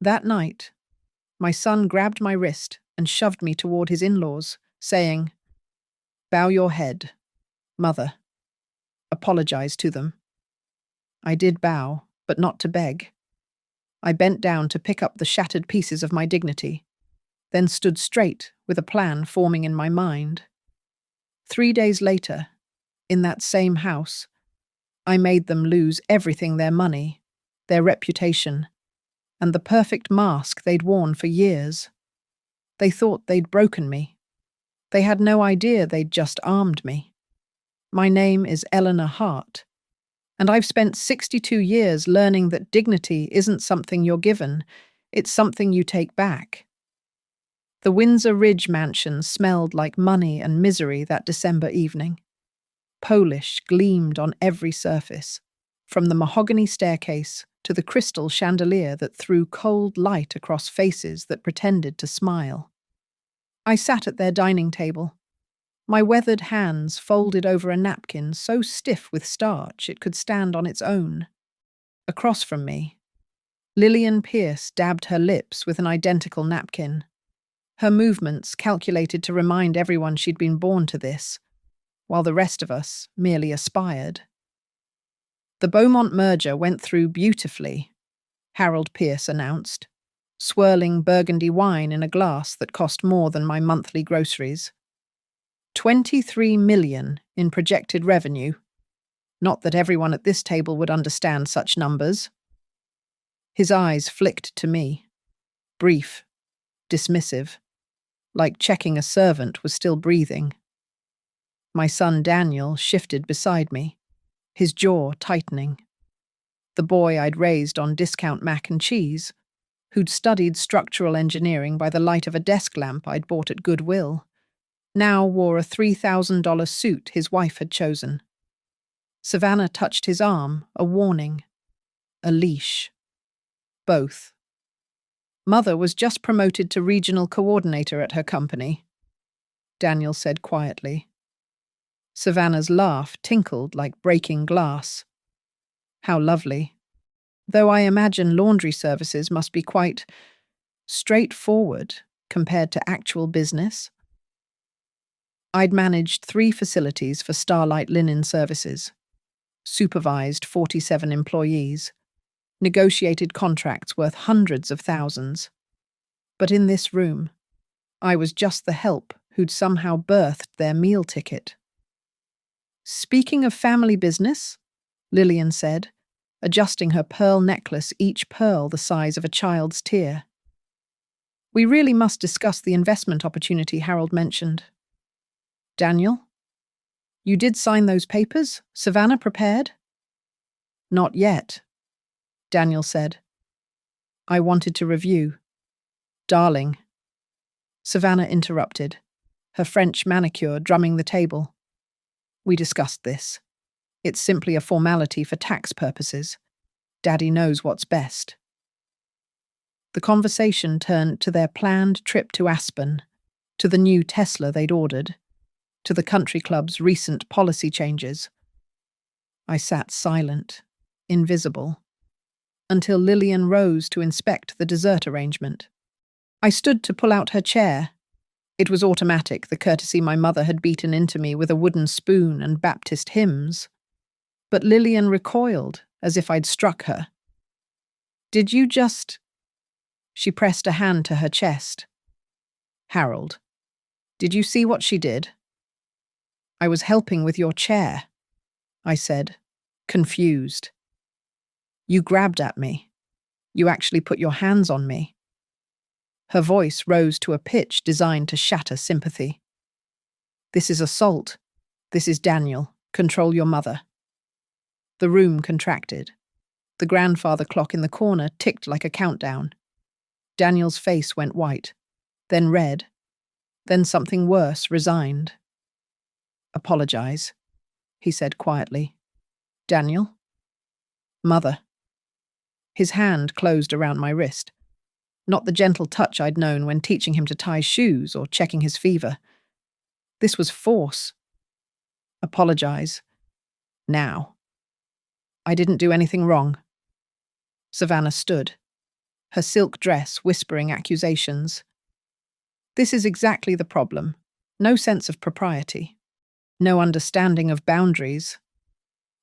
That night, my son grabbed my wrist and shoved me toward his in-laws, saying, "Bow your head, mother. Apologize to them." I did bow, but not to beg. I bent down to pick up the shattered pieces of my dignity, then stood straight with a plan forming in my mind. 3 days later, in that same house, I made them lose everything: their money, their reputation, and the perfect mask they'd worn for years. They thought they'd broken me. They had no idea they'd just armed me. My name is Eleanor Hart, and I've spent 62 years learning that dignity isn't something you're given, it's something you take back. The Windsor Ridge mansion smelled like money and misery that December evening. Polish gleamed on every surface, from the mahogany staircase to the crystal chandelier that threw cold light across faces that pretended to smile. I sat at their dining table, my weathered hands folded over a napkin so stiff with starch it could stand on its own. Across from me, Lillian Pierce dabbed her lips with an identical napkin, her movements calculated to remind everyone she'd been born to this, while the rest of us merely aspired. "The Beaumont merger went through beautifully," Harold Pierce announced, swirling burgundy wine in a glass that cost more than my monthly groceries. 23 million in projected revenue. Not that everyone at this table would understand such numbers. His eyes flicked to me, brief, dismissive, like checking a servant was still breathing. My son Daniel shifted beside me, his jaw tightening. The boy I'd raised on discount mac and cheese, who'd studied structural engineering by the light of a desk lamp I'd bought at Goodwill, now wore a $3,000 suit his wife had chosen. Savannah touched his arm, a warning, a leash. Both. Mother was just promoted to regional coordinator at her company, Daniel said quietly. Savannah's laugh tinkled like breaking glass. How lovely. Though I imagine laundry services must be quite straightforward compared to actual business. I'd managed 3 facilities for Starlight Linen Services, supervised 47 employees, negotiated contracts worth hundreds of thousands. But in this room, I was just the help who'd somehow birthed their meal ticket. "Speaking of family business," Lillian said, adjusting her pearl necklace, each pearl the size of a child's tear. "We really must discuss the investment opportunity Harold mentioned." "Daniel? You did sign those papers? Savannah prepared?" "Not yet," Daniel said. "I wanted to review." "Darling." Savannah interrupted, her French manicure drumming the table. "We discussed this. It's simply a formality for tax purposes. Daddy knows what's best." The conversation turned to their planned trip to Aspen, to the new Tesla they'd ordered, to the country club's recent policy changes. I sat silent, invisible, until Lillian rose to inspect the dessert arrangement. I stood to pull out her chair. It was automatic, the courtesy my mother had beaten into me with a wooden spoon and Baptist hymns. But Lillian recoiled, as if I'd struck her. "Did you just—" She pressed a hand to her chest. "Harold, did you see what she did?" "I was helping with your chair," I said, confused. "You grabbed at me. You actually put your hands on me." Her voice rose to a pitch designed to shatter sympathy. "This is assault. This is Daniel. Control your mother." The room contracted. The grandfather clock in the corner ticked like a countdown. Daniel's face went white, then red, then something worse, resigned. "Apologize," he said quietly. "Daniel?" "Mother." His hand closed around my wrist. Not the gentle touch I'd known when teaching him to tie shoes or checking his fever. This was force. "Apologize. Now." "I didn't do anything wrong." Savannah stood. her silk dress whispering accusations. This is exactly the problem. No sense of propriety. No understanding of boundaries.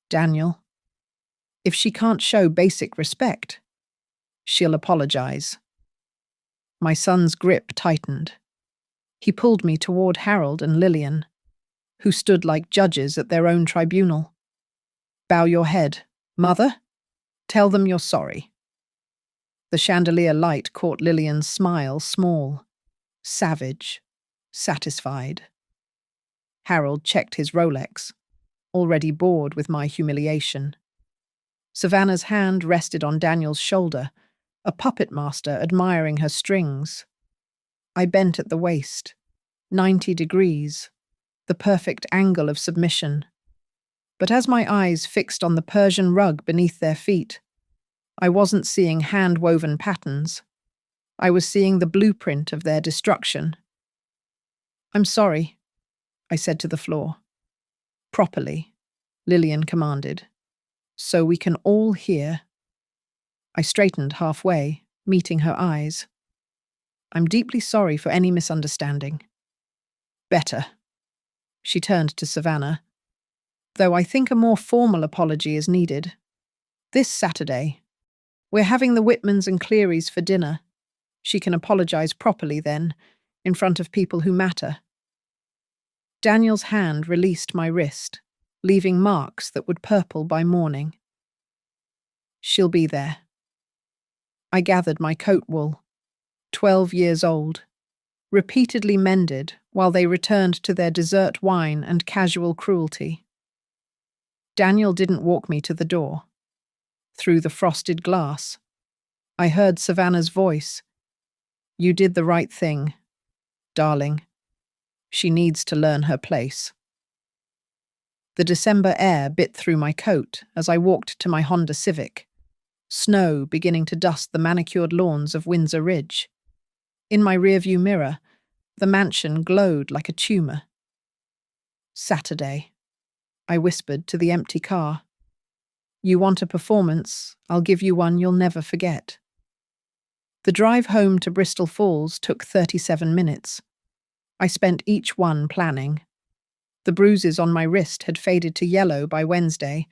Daniel, if she can't show basic respect, she'll apologize. My son's grip tightened. He pulled me toward Harold and Lillian, who stood like judges at their own tribunal. Bow your head, mother. Tell them you're sorry. The chandelier light caught Lillian's smile small, savage, satisfied. Harold checked his Rolex, already bored with my humiliation. Savannah's hand rested on Daniel's shoulder, a puppet master admiring her strings. I bent at the waist, 90 degrees, the perfect angle of submission. But as my eyes fixed on the Persian rug beneath their feet, I wasn't seeing hand-woven patterns. I was seeing the blueprint of their destruction. I'm sorry, I said to the floor. Properly, Lillian commanded, so we can all hear. I straightened halfway, meeting her eyes. I'm deeply sorry for any misunderstanding. Better. She turned to Savannah. Though I think a more formal apology is needed. This Saturday, we're having the Whitmans and Clearys for dinner. She can apologize properly then, in front of people who matter. Daniel's hand released my wrist, leaving marks that would purple by morning. She'll be there. I gathered my coat wool, 12 years old, repeatedly mended while they returned to their dessert wine and casual cruelty. Daniel didn't walk me to the door. Through the frosted glass, I heard Savannah's voice. You did the right thing, darling. She needs to learn her place. The December air bit through my coat as I walked to my Honda Civic, snow beginning to dust the manicured lawns of Windsor Ridge. In my rearview mirror, the mansion glowed like a tumor. Saturday, I whispered to the empty car. You want a performance, I'll give you one you'll never forget. The drive home to Bristol Falls took 37 minutes. I spent each one planning. The bruises on my wrist had faded to yellow by Wednesday,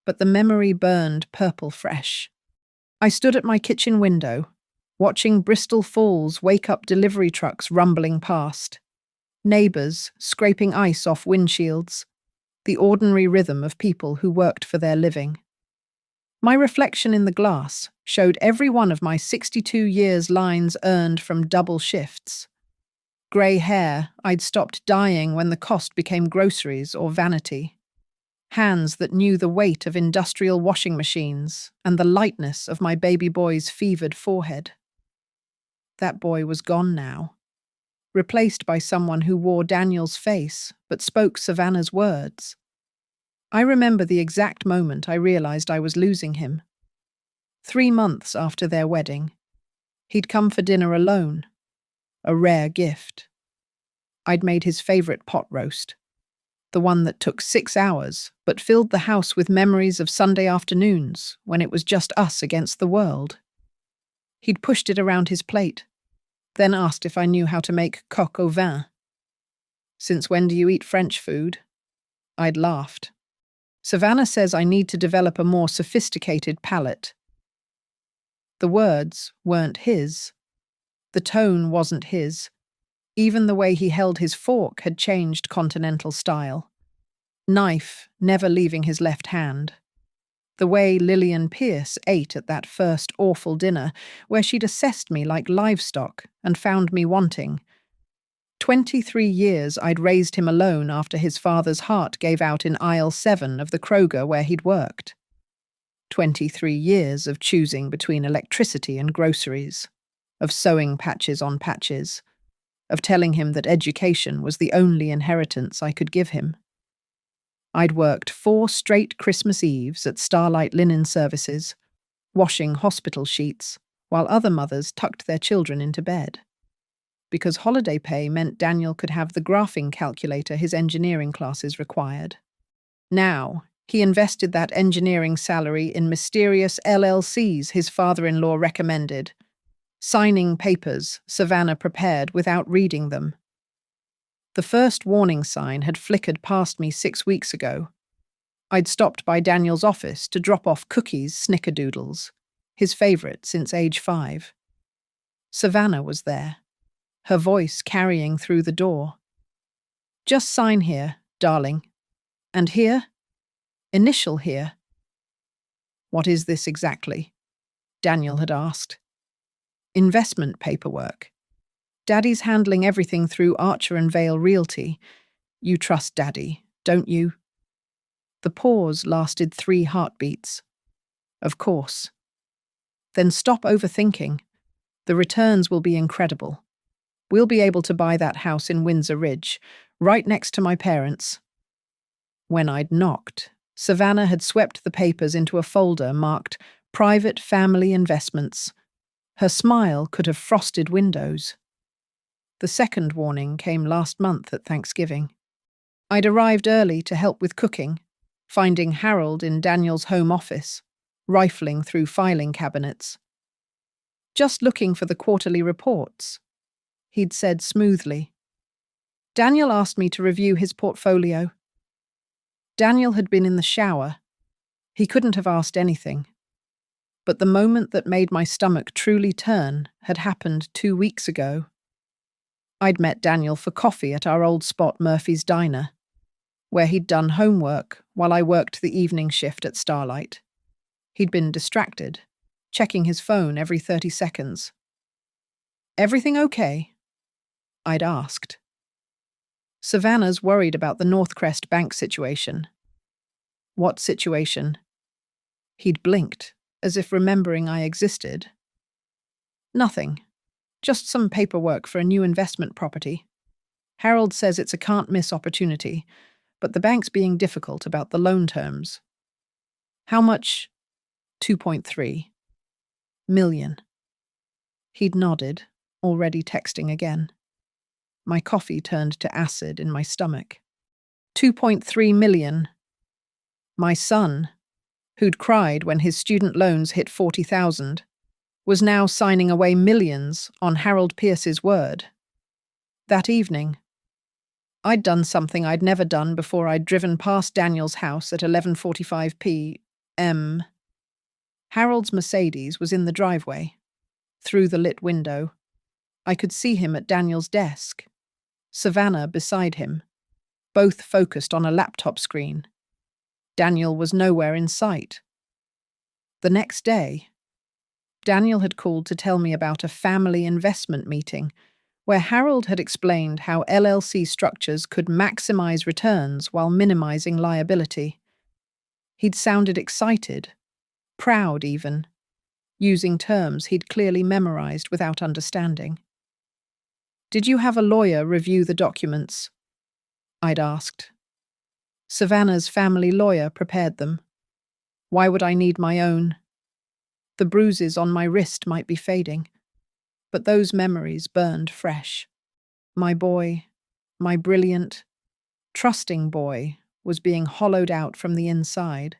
but the memory burned purple fresh. I stood at my kitchen window, watching Bristol Falls wake-up delivery trucks rumbling past, neighbours scraping ice off windshields, the ordinary rhythm of people who worked for their living. My reflection in the glass showed every one of my 62 years' lines earned from double shifts. Grey hair I'd stopped dyeing when the cost became groceries or vanity. Hands that knew the weight of industrial washing machines and the lightness of my baby boy's fevered forehead. That boy was gone now, replaced by someone who wore Daniel's face but spoke Savannah's words. I remember the exact moment I realized I was losing him. 3 months after their wedding, he'd come for dinner alone, a rare gift. I'd made his favorite pot roast, the one that took 6 hours but filled the house with memories of Sunday afternoons when it was just us against the world. He'd pushed it around his plate, then asked if I knew how to make coq au vin. Since when do you eat French food? I'd laughed. Savannah says I need to develop a more sophisticated palate. The words weren't his. The tone wasn't his. Even the way he held his fork had changed continental style. Knife never leaving his left hand. The way Lillian Pierce ate at that first awful dinner, where she'd assessed me like livestock and found me wanting. 23 years I'd raised him alone after his father's heart gave out in aisle 7 of the Kroger where he'd worked. 23 years of choosing between electricity and groceries, of sewing patches on patches, of telling him that education was the only inheritance I could give him. I'd worked 4 straight Christmas Eves at Starlight Linen Services, washing hospital sheets, while other mothers tucked their children into bed. Because holiday pay meant Daniel could have the graphing calculator his engineering classes required. Now, he invested that engineering salary in mysterious LLCs his father-in-law recommended, Signing papers Savannah prepared without reading them. The first warning sign had flickered past me 6 weeks ago. I'd stopped by Daniel's office to drop off cookies, snickerdoodles, his favourite since age 5. Savannah was there, her voice carrying through the door. "Just sign here, darling. And here? Initial here." "What is this exactly?" Daniel had asked. "Investment paperwork. Daddy's handling everything through Archer and Vale Realty. You trust Daddy, don't you?" The pause lasted 3 heartbeats. "Of course." "Then stop overthinking. The returns will be incredible. We'll be able to buy that house in Windsor Ridge, right next to my parents." When I'd knocked, Savannah had swept the papers into a folder marked Private Family Investments. Her smile could have frosted windows. The second warning came last month at Thanksgiving. I'd arrived early to help with cooking, finding Harold in Daniel's home office, rifling through filing cabinets. "Just looking for the quarterly reports," he'd said smoothly. "Daniel asked me to review his portfolio." Daniel had been in the shower. He couldn't have asked anything. But the moment that made my stomach truly turn had happened 2 weeks ago. I'd met Daniel for coffee at our old spot Murphy's Diner, where he'd done homework while I worked the evening shift at Starlight. He'd been distracted, checking his phone every 30 seconds. "Everything okay?" I'd asked. "Savannah's worried about the Northcrest Bank situation." "What situation?" He'd blinked, as if remembering I existed. "Nothing. Just some paperwork for a new investment property. Harold says it's a can't-miss opportunity, but the bank's being difficult about the loan terms." "How much?" 2.3 million. He'd nodded, already texting again. My coffee turned to acid in my stomach. 2.3 million. My son, who'd cried when his student loans hit 40,000, was now signing away millions on Harold Pierce's word. That evening, I'd done something I'd never done before. I'd driven past Daniel's house at 11:45 p.m. Harold's Mercedes was in the driveway. Through the lit window, I could see him at Daniel's desk, Savannah beside him, both focused on a laptop screen. Daniel was nowhere in sight. The next day, Daniel had called to tell me about a family investment meeting where Harold had explained how LLC structures could maximize returns while minimizing liability. He'd sounded excited, proud even, using terms he'd clearly memorized without understanding. "Did you have a lawyer review the documents?" I'd asked. "Savannah's family lawyer prepared them. Why would I need my own?" The bruises on my wrist might be fading, but those memories burned fresh. My boy, my brilliant, trusting boy, was being hollowed out from the inside.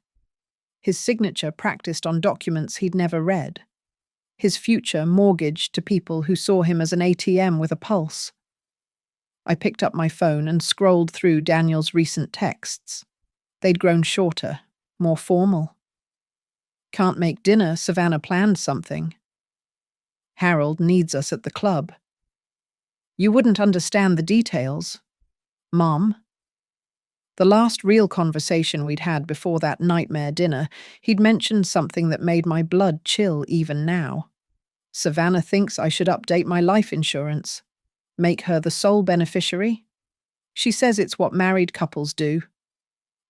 His signature practiced on documents he'd never read. His future mortgaged to people who saw him as an ATM with a pulse. I picked up my phone and scrolled through Daniel's recent texts. They'd grown shorter, more formal. "Can't make dinner, Savannah planned something." "Harold needs us at the club." "You wouldn't understand the details." "Mom?" The last real conversation we'd had before that nightmare dinner, he'd mentioned something that made my blood chill even now. "Savannah thinks I should update my life insurance. Make her the sole beneficiary? She says it's what married couples do."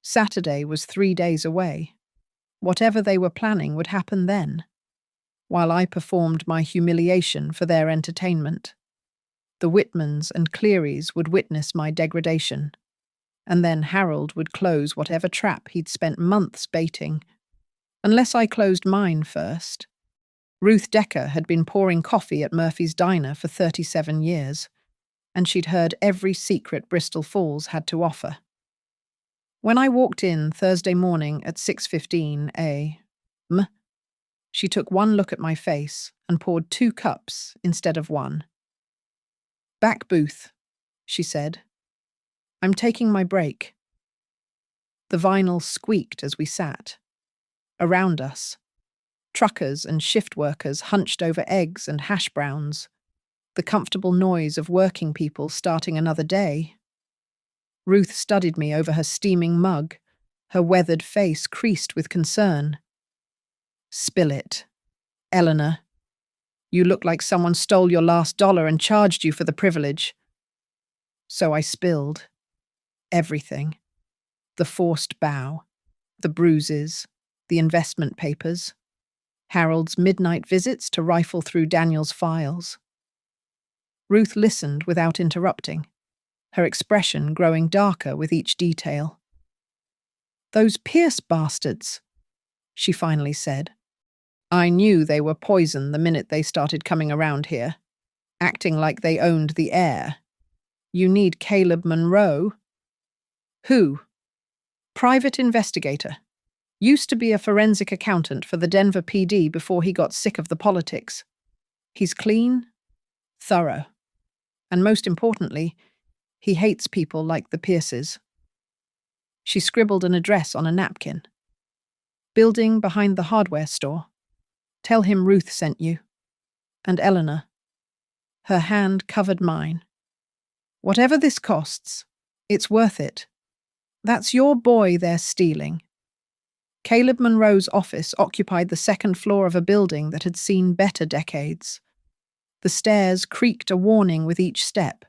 Saturday was 3 days away. Whatever they were planning would happen then, while I performed my humiliation for their entertainment. The Whitmans and Clearys would witness my degradation, and then Harold would close whatever trap he'd spent months baiting. Unless I closed mine first. Ruth Decker had been pouring coffee at Murphy's Diner for 37 years, and she'd heard every secret Bristol Falls had to offer. When I walked in Thursday morning at 6:15 a.m., She took one look at my face and poured 2 cups instead of 1. "Back booth," she said. "I'm taking my break." The vinyl squeaked as we sat. Around us, truckers and shift workers hunched over eggs and hash browns, the comfortable noise of working people starting another day. Ruth studied me over her steaming mug, her weathered face creased with concern. "Spill it. Eleanor. You look like someone stole your last dollar and charged you for the privilege." So I spilled. Everything. The forced bow, the bruises, the investment papers, Harold's midnight visits to rifle through Daniel's files. Ruth listened without interrupting, her expression growing darker with each detail. "Those Pierce bastards," she finally said. "I knew they were poison the minute they started coming around here, acting like they owned the air. You need Caleb Monroe." "Who?" "Private investigator. Used to be a forensic accountant for the Denver PD before he got sick of the politics. He's clean, thorough, and most importantly, he hates people like the Pierces." She scribbled an address on a napkin. "Building behind the hardware store. Tell him Ruth sent you. And Eleanor." Her hand covered mine. "Whatever this costs, it's worth it. That's your boy they're stealing." Caleb Monroe's office occupied the 2nd floor of a building that had seen better decades. The stairs creaked a warning with each step,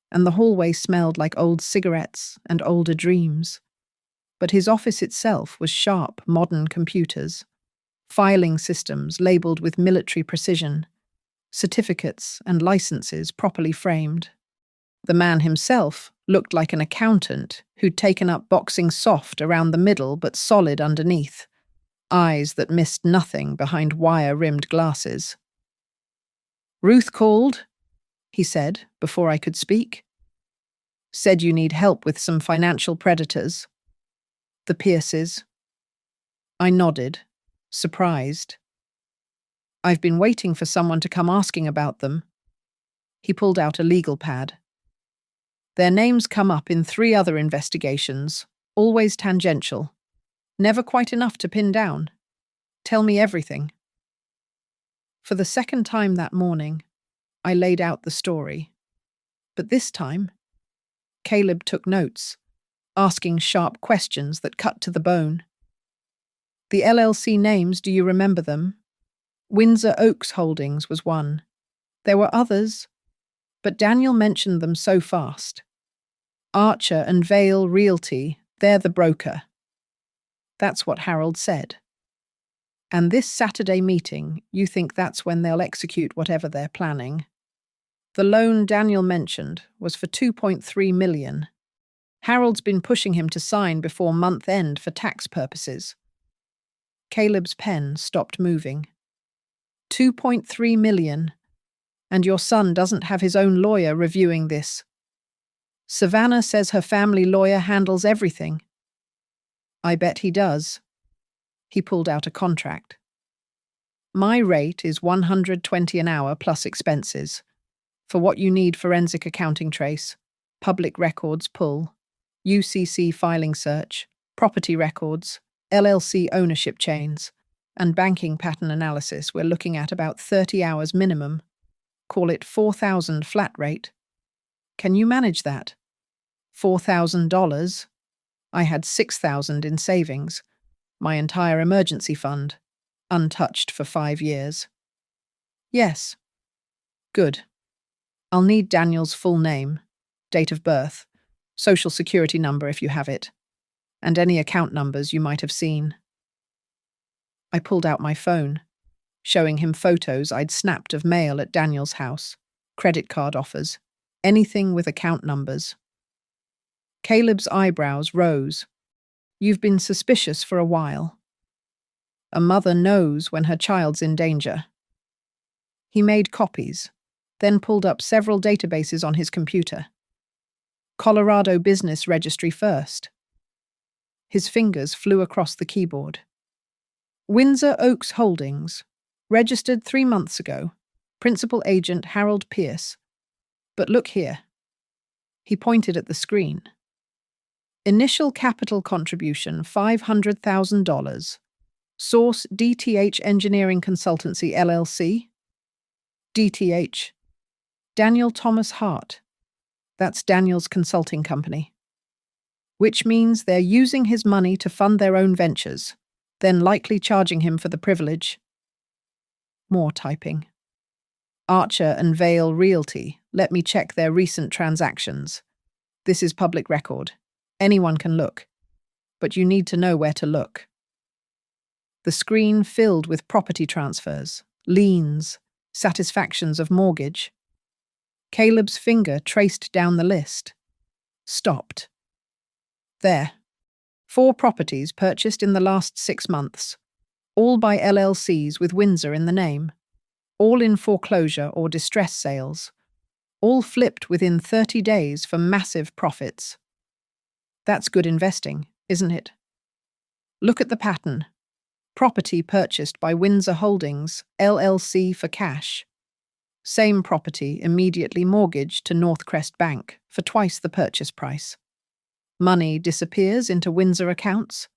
and the hallway smelled like old cigarettes and older dreams. But his office itself was sharp, modern computers, filing systems labeled with military precision, certificates and licenses properly framed. The man himself looked like an accountant who'd taken up boxing soft around the middle but solid underneath, eyes that missed nothing behind wire-rimmed glasses. "Ruth called," he said before I could speak. "Said you need help with some financial predators. The Pierces." I nodded, surprised. "I've been waiting for someone to come asking about them." He pulled out a legal pad. "Their names come up in 3 other investigations, always tangential. Never quite enough to pin down. Tell me everything." For the 2nd time that morning, I laid out the story. But this time, Caleb took notes, asking sharp questions that cut to the bone. "The LLC names, do you remember them?" "Windsor Oaks Holdings was one. There were others, but Daniel mentioned them so fast. Archer and Vale Realty, they're the broker." That's what Harold said. "And this Saturday meeting, you think that's when they'll execute whatever they're planning?" The loan Daniel mentioned was for $2.3 million. Harold's been pushing him to sign before month end for tax purposes. Caleb's pen stopped moving. $2.3 million. And your son doesn't have his own lawyer reviewing this. Savannah says her family lawyer handles everything." "I bet he does." He pulled out a contract. "My rate is $120 an hour plus expenses. For what you need: forensic accounting trace, public records pull, UCC filing search, property records, LLC ownership chains, and banking pattern analysis. We're looking at about 30 hours minimum. Call it $4,000 flat rate. Can you manage that?" $4,000? I had $6,000 in savings, my entire emergency fund, untouched for 5 years. "Yes." "Good. I'll need Daniel's full name, date of birth, social security number if you have it, and any account numbers you might have seen." I pulled out my phone, showing him photos I'd snapped of mail at Daniel's house, credit card offers, anything with account numbers. Caleb's eyebrows rose. "You've been suspicious for a while. A mother knows when her child's in danger." He made copies, then pulled up several databases on his computer. Colorado Business Registry first. His fingers flew across the keyboard. Windsor Oaks Holdings, registered 3 months ago. Principal agent Harold Pierce. But look here. He pointed at the screen. Initial capital contribution $500,000. Source DTH Engineering Consultancy LLC. DTH. Daniel Thomas Hart. That's Daniel's consulting company. Which means they're using his money to fund their own ventures, then likely charging him for the privilege. More typing. Archer and Vale Realty. Let me check their recent transactions. This is public record. Anyone can look. But you need to know where to look. The screen filled with property transfers, liens, satisfactions of mortgage. Caleb's finger traced down the list. Stopped. There. 4 properties purchased in the last 6 months. All by LLCs with Windsor in the name. All in foreclosure or distress sales. All flipped within 30 days for massive profits. That's good investing, isn't it? Look at the pattern. Property purchased by Windsor Holdings, LLC for cash. Same property immediately mortgaged to Northcrest Bank for twice the purchase price. Money disappears into Windsor accounts,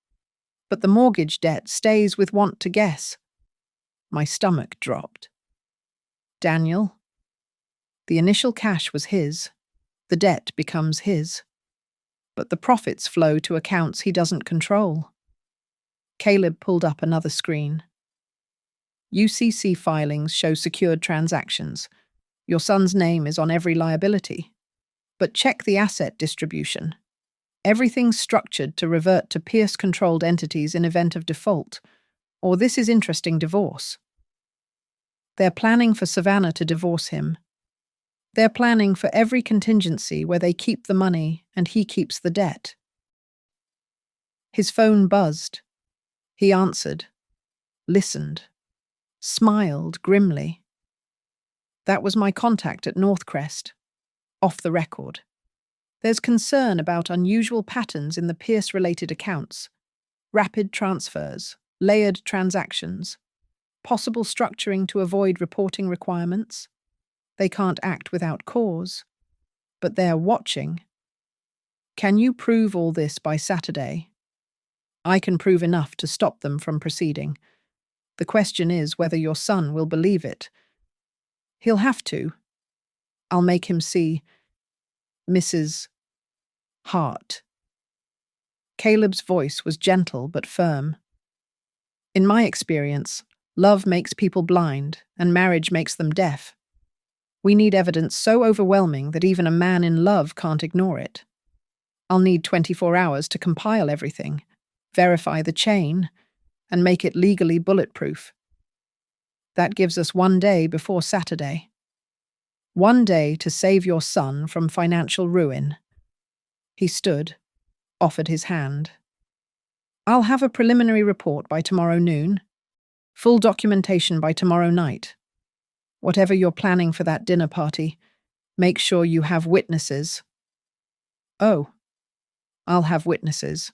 but the mortgage debt stays with Want to Guess. My stomach dropped. Daniel? The initial cash was his. The debt becomes his. But the profits flow to accounts he doesn't control. Caleb pulled up another screen. UCC filings show secured transactions. Your son's name is on every liability. But check the asset distribution. Everything's structured to revert to Pierce-controlled entities in event of default, or this is interesting divorce. They're planning for Savannah to divorce him. They're planning for every contingency where they keep the money and he keeps the debt. His phone buzzed. He answered, listened, smiled grimly. That was my contact at Northcrest. Off the record. There's concern about unusual patterns in the Pierce-related accounts. Rapid transfers, layered transactions, possible structuring to avoid reporting requirements. They can't act without cause, but they're watching. Can you prove all this by Saturday? I can prove enough to stop them from proceeding. The question is whether your son will believe it. He'll have to. I'll make him see Mrs. Hart. Caleb's voice was gentle but firm. In my experience, love makes people blind and marriage makes them deaf. We need evidence so overwhelming that even a man in love can't ignore it. I'll need 24 hours to compile everything, verify the chain, and make it legally bulletproof. That gives us 1 day before Saturday. 1 day to save your son from financial ruin. He stood, offered his hand. I'll have a preliminary report by tomorrow noon. Full documentation by tomorrow night. Whatever you're planning for that dinner party, make sure you have witnesses. Oh, I'll have witnesses.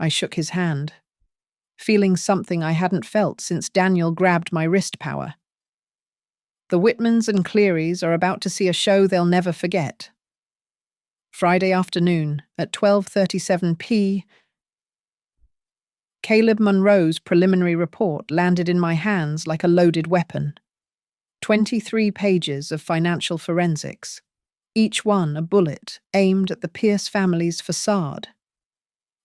I shook his hand, feeling something I hadn't felt since Daniel grabbed my wrist power. The Whitmans and Clearys are about to see a show they'll never forget. Friday afternoon at 12:37 p. Caleb Monroe's preliminary report landed in my hands like a loaded weapon. 23 pages of financial forensics, each one a bullet aimed at the Pierce family's facade.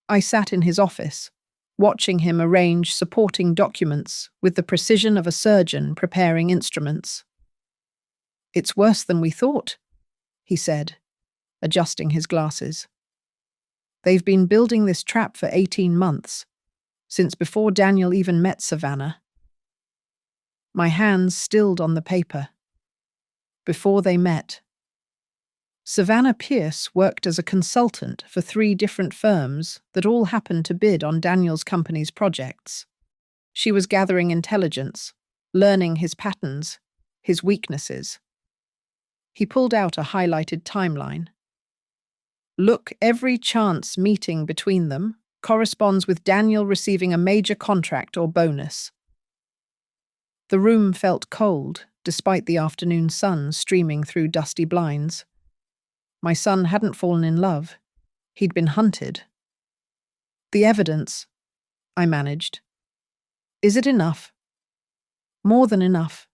I sat in his office, watching him arrange supporting documents with the precision of a surgeon preparing instruments. It's worse than we thought, he said, adjusting his glasses. They've been building this trap for 18 months, since before Daniel even met Savannah. My hands stilled on the paper. Before they met. Savannah Pierce worked as a consultant for 3 different firms that all happened to bid on Daniel's company's projects. She was gathering intelligence, learning his patterns, his weaknesses. He pulled out a highlighted timeline. Look every chance meeting between them, corresponds with Daniel receiving a major contract or bonus. The room felt cold, despite the afternoon sun streaming through dusty blinds. My son hadn't fallen in love. He'd been hunted. The evidence, I managed. Is it enough? More than enough.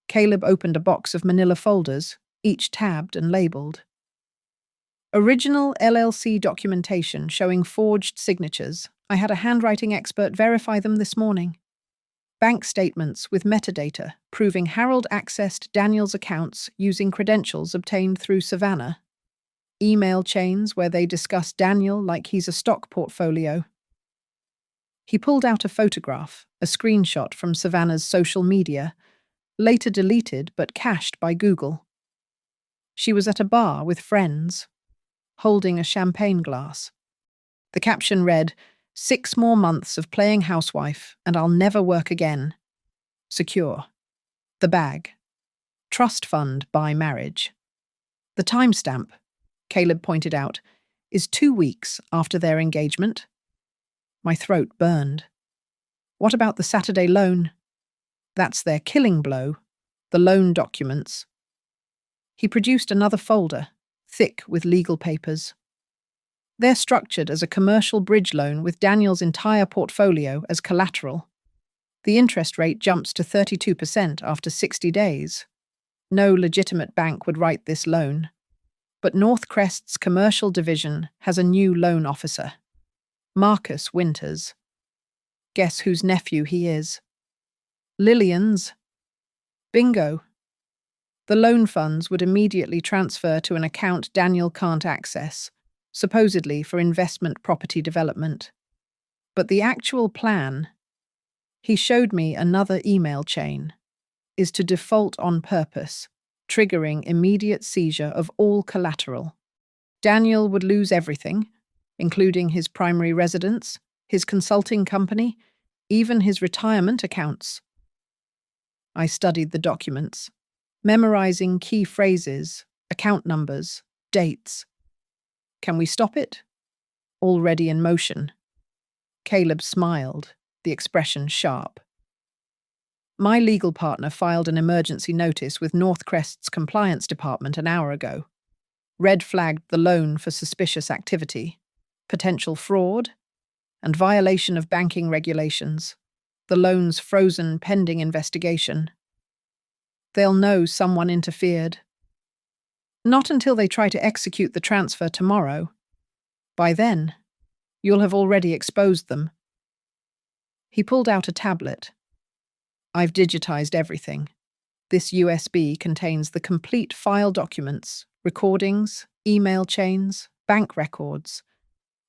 Caleb opened a box of manila folders, each tabbed and labeled. Original LLC documentation showing forged signatures. I had a handwriting expert verify them this morning. Bank statements with metadata proving Harold accessed Daniel's accounts using credentials obtained through Savannah. Email chains where they discuss Daniel like he's a stock portfolio. He pulled out a photograph, a screenshot from Savannah's social media, later deleted but cached by Google. She was at a bar with friends, holding a champagne glass. The caption read, "6 more months of playing housewife and I'll never work again. Secure." The bag. Trust fund by marriage. The timestamp, Caleb pointed out, is 2 weeks after their engagement. My throat burned. What about the Saturday loan? That's their killing blow, the loan documents. He produced another folder, thick with legal papers. They're structured as a commercial bridge loan with Daniel's entire portfolio as collateral. The interest rate jumps to 32% after 60 days. No legitimate bank would write this loan. But Northcrest's commercial division has a new loan officer, Marcus Winters. Guess whose nephew he is? Lillian's. Bingo. The loan funds would immediately transfer to an account Daniel can't access, supposedly for investment property development. But the actual plan, he showed me another email chain, is to default on purpose, triggering immediate seizure of all collateral. Daniel would lose everything, including his primary residence, his consulting company, even his retirement accounts. I studied the documents, memorizing key phrases, account numbers, dates. Can we stop it? Already in motion. Caleb smiled, the expression sharp. My legal partner filed an emergency notice with Northcrest's compliance department an hour ago. Red flagged the loan for suspicious activity, potential fraud, and violation of banking regulations. The loan's frozen pending investigation. They'll know someone interfered. Not until they try to execute the transfer tomorrow. By then, you'll have already exposed them. He pulled out a tablet. I've digitized everything. This USB contains the complete file documents, recordings, email chains, bank records.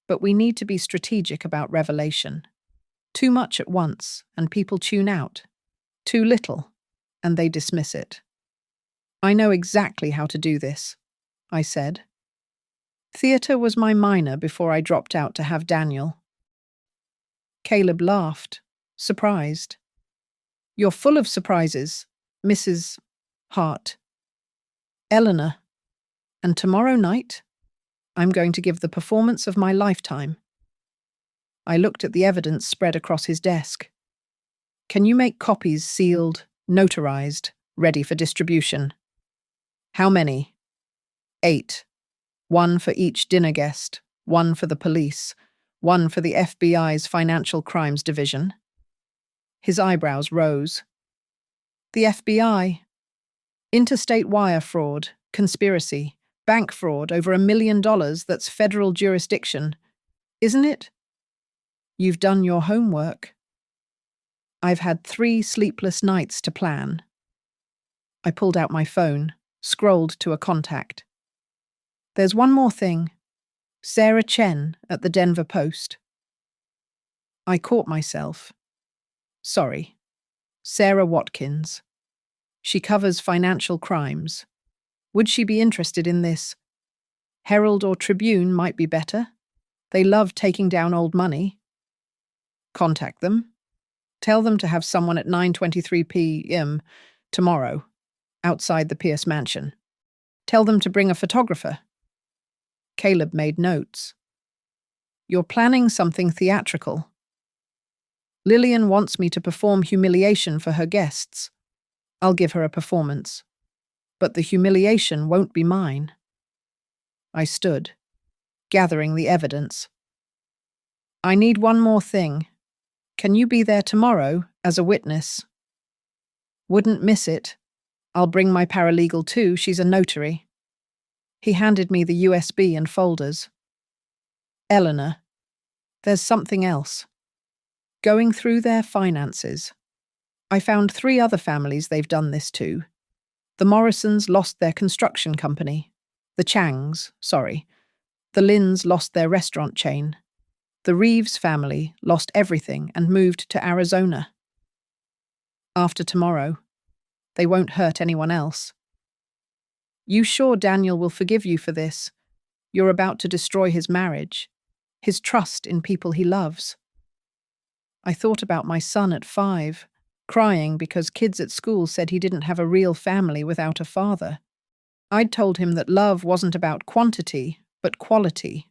But we need to be strategic about revelation. Too much at once, and people tune out. Too little, and they dismiss it. I know exactly how to do this, I said. Theatre was my minor before I dropped out to have Daniel. Caleb laughed, surprised. You're full of surprises, Mrs. Hart. Eleanor. And tomorrow night, I'm going to give the performance of my lifetime. I looked at the evidence spread across his desk. Can you make copies sealed, notarized, ready for distribution? How many? 8. 1 for each dinner guest, 1 for the police, 1 for the FBI's Financial Crimes Division. His eyebrows rose. The FBI. Interstate wire fraud, conspiracy, bank fraud over $1 million that's federal jurisdiction. Isn't it? You've done your homework. I've had 3 sleepless nights to plan. I pulled out my phone, scrolled to a contact. There's one more thing. Sarah Chen at the Denver Post. I caught myself. Sorry. Sarah Watkins. She covers financial crimes. Would she be interested in this? Herald or Tribune might be better. They love taking down old money. Contact them. Tell them to have someone at 9:23 p.m. tomorrow, outside the Pierce mansion. Tell them to bring a photographer. Caleb made notes. You're planning something theatrical. Lillian wants me to perform humiliation for her guests. I'll give her a performance. But the humiliation won't be mine. I stood, gathering the evidence. I need one more thing. Can you be there tomorrow as a witness? Wouldn't miss it. I'll bring my paralegal too, she's a notary. He handed me the USB and folders. Eleanor, there's something else. Going through their finances. I found 3 other families they've done this to. The Morrisons lost their construction company. The Changs, The Lins lost their restaurant chain. The Reeves family lost everything and moved to Arizona. After tomorrow, they won't hurt anyone else. You sure Daniel will forgive you for this? You're about to destroy his marriage, his trust in people he loves. I thought about my son at 5, crying because kids at school said he didn't have a real family without a father. I'd told him that love wasn't about quantity, but quality.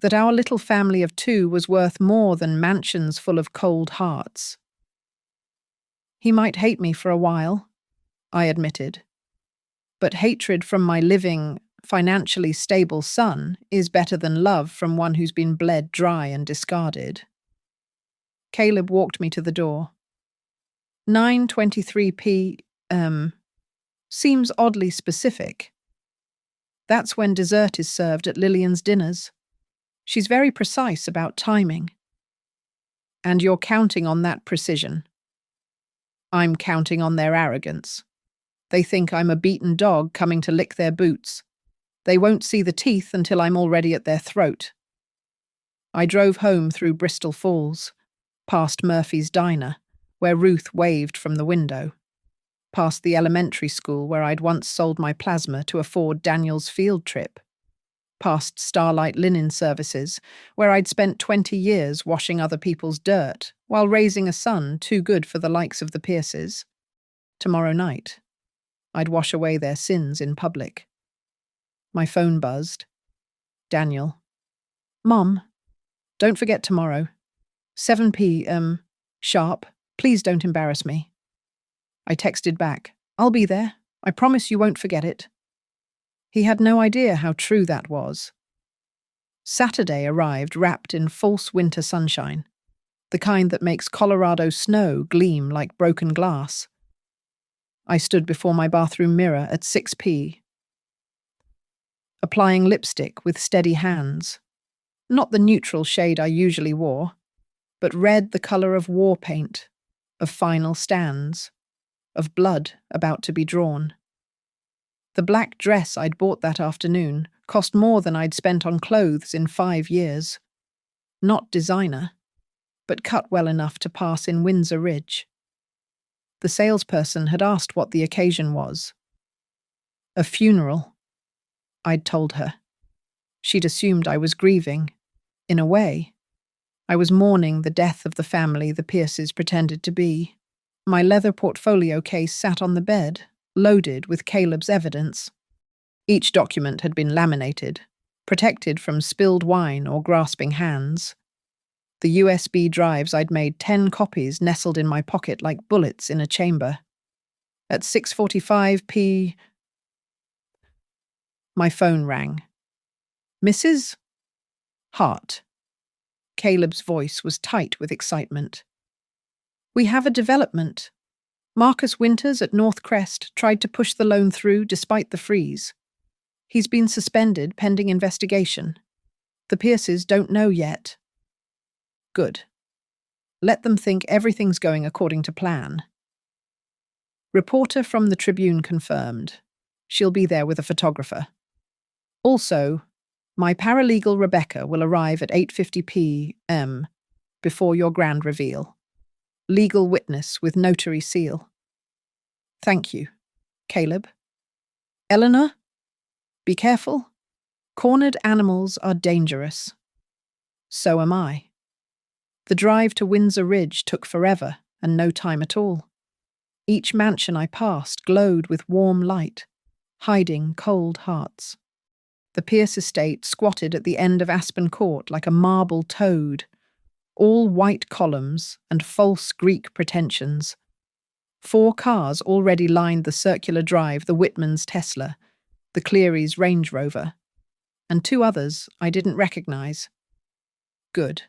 That our little family of 2 was worth more than mansions full of cold hearts. He might hate me for a while, I admitted. But hatred from my living, financially stable son is better than love from one who's been bled dry and discarded. Caleb walked me to the door. 9:23 p.m. Seems oddly specific. That's when dessert is served at Lillian's dinners. She's very precise about timing. And you're counting on that precision. I'm counting on their arrogance. They think I'm a beaten dog coming to lick their boots. They won't see the teeth until I'm already at their throat. I drove home through Bristol Falls, past Murphy's Diner, where Ruth waved from the window, past the elementary school where I'd once sold my plasma to afford Daniel's field trip, past Starlight Linen Services, where I'd spent 20 years washing other people's dirt while raising a son too good for the likes of the Pierces. Tomorrow night, I'd wash away their sins in public. My phone buzzed. Daniel. Mom, don't forget tomorrow. 7 p.m. sharp. Please don't embarrass me. I texted back. I'll be there. I promise you won't forget it. He had no idea how true that was. Saturday arrived wrapped in false winter sunshine, the kind that makes Colorado snow gleam like broken glass. I stood before my bathroom mirror at 6 p, applying lipstick with steady hands. Not the neutral shade I usually wore, but red the colour of war paint, of final stands, of blood about to be drawn. The black dress I'd bought that afternoon cost more than I'd spent on clothes in 5 years. Not designer, but cut well enough to pass in Windsor Ridge. The salesperson had asked what the occasion was. A funeral, I'd told her. She'd assumed I was grieving. In a way, I was mourning the death of the family the Pierces pretended to be. My leather portfolio case sat on the bed, loaded with Caleb's evidence. Each document had been laminated, protected from spilled wine or grasping hands. The USB drives I'd made 10 copies nestled in my pocket like bullets in a chamber. At 6:45 p. My phone rang. Mrs. Hart. Caleb's voice was tight with excitement. We have a development. Marcus Winters at North Crest tried to push the loan through despite the freeze. He's been suspended pending investigation. The Pierces don't know yet. Good. Let them think everything's going according to plan. Reporter from the Tribune confirmed. She'll be there with a photographer. Also, my paralegal Rebecca will arrive at 8:50 p.m. before your grand reveal. Legal witness with notary seal. Thank you, Caleb. Eleanor, be careful. Cornered animals are dangerous. So am I. The drive to Windsor Ridge took forever and no time at all. Each mansion I passed glowed with warm light, hiding cold hearts. The Pierce estate squatted at the end of Aspen Court like a marble toad, all white columns and false Greek pretensions. 4 cars already lined the circular drive, the Whitmans' Tesla, the Clearys' Range Rover, and 2 others I didn't recognize. Good.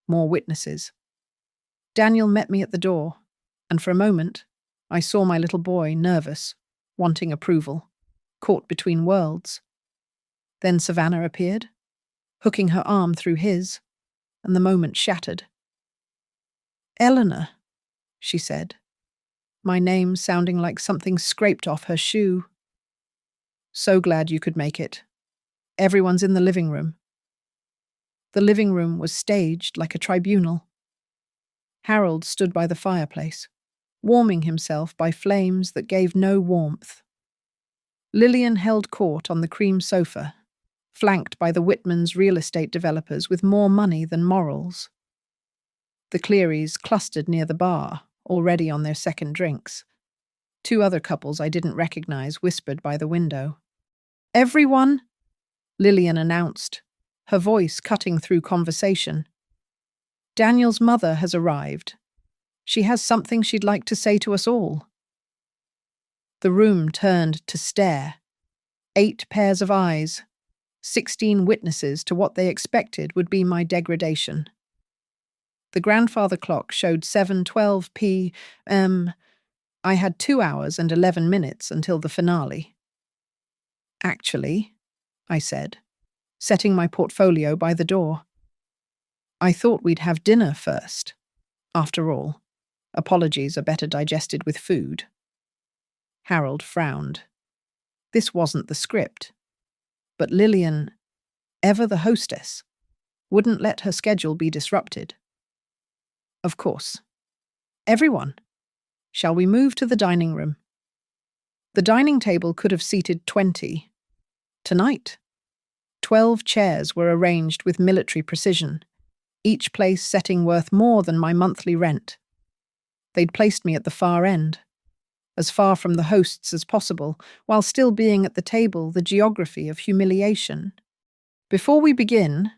More witnesses. Daniel met me at the door, and for a moment, I saw my little boy nervous, wanting approval, caught between worlds. Then Savannah appeared, hooking her arm through his, and the moment shattered. "Eleanor," she said, my name sounding like something scraped off her shoe. "So glad you could make it. Everyone's in the living room." The living room was staged like a tribunal. Harold stood by the fireplace, warming himself by flames that gave no warmth. Lillian held court on the cream sofa, flanked by the Whitmans' real estate developers with more money than morals. The Clearys clustered near the bar, already on their second drinks. 2 other couples I didn't recognize whispered by the window. "Everyone," Lillian announced, her voice cutting through conversation. "Daniel's mother has arrived. She has something she'd like to say to us all." The room turned to stare. 8 pairs of eyes, 16 witnesses to what they expected would be my degradation. The grandfather clock showed 7:12 p.m. I had 2 hours and 11 minutes until the finale. "Actually," I said, setting my portfolio by the door, "I thought we'd have dinner first. After all, apologies are better digested with food." Harold frowned. This wasn't the script. But Lillian, ever the hostess, wouldn't let her schedule be disrupted. "Of course. Everyone, shall we move to the dining room?" The dining table could have seated 20. Tonight, 12 chairs were arranged with military precision, each place setting worth more than my monthly rent. They'd placed me at the far end, as far from the hosts as possible, while still being at the table, the geography of humiliation. "Before we begin,"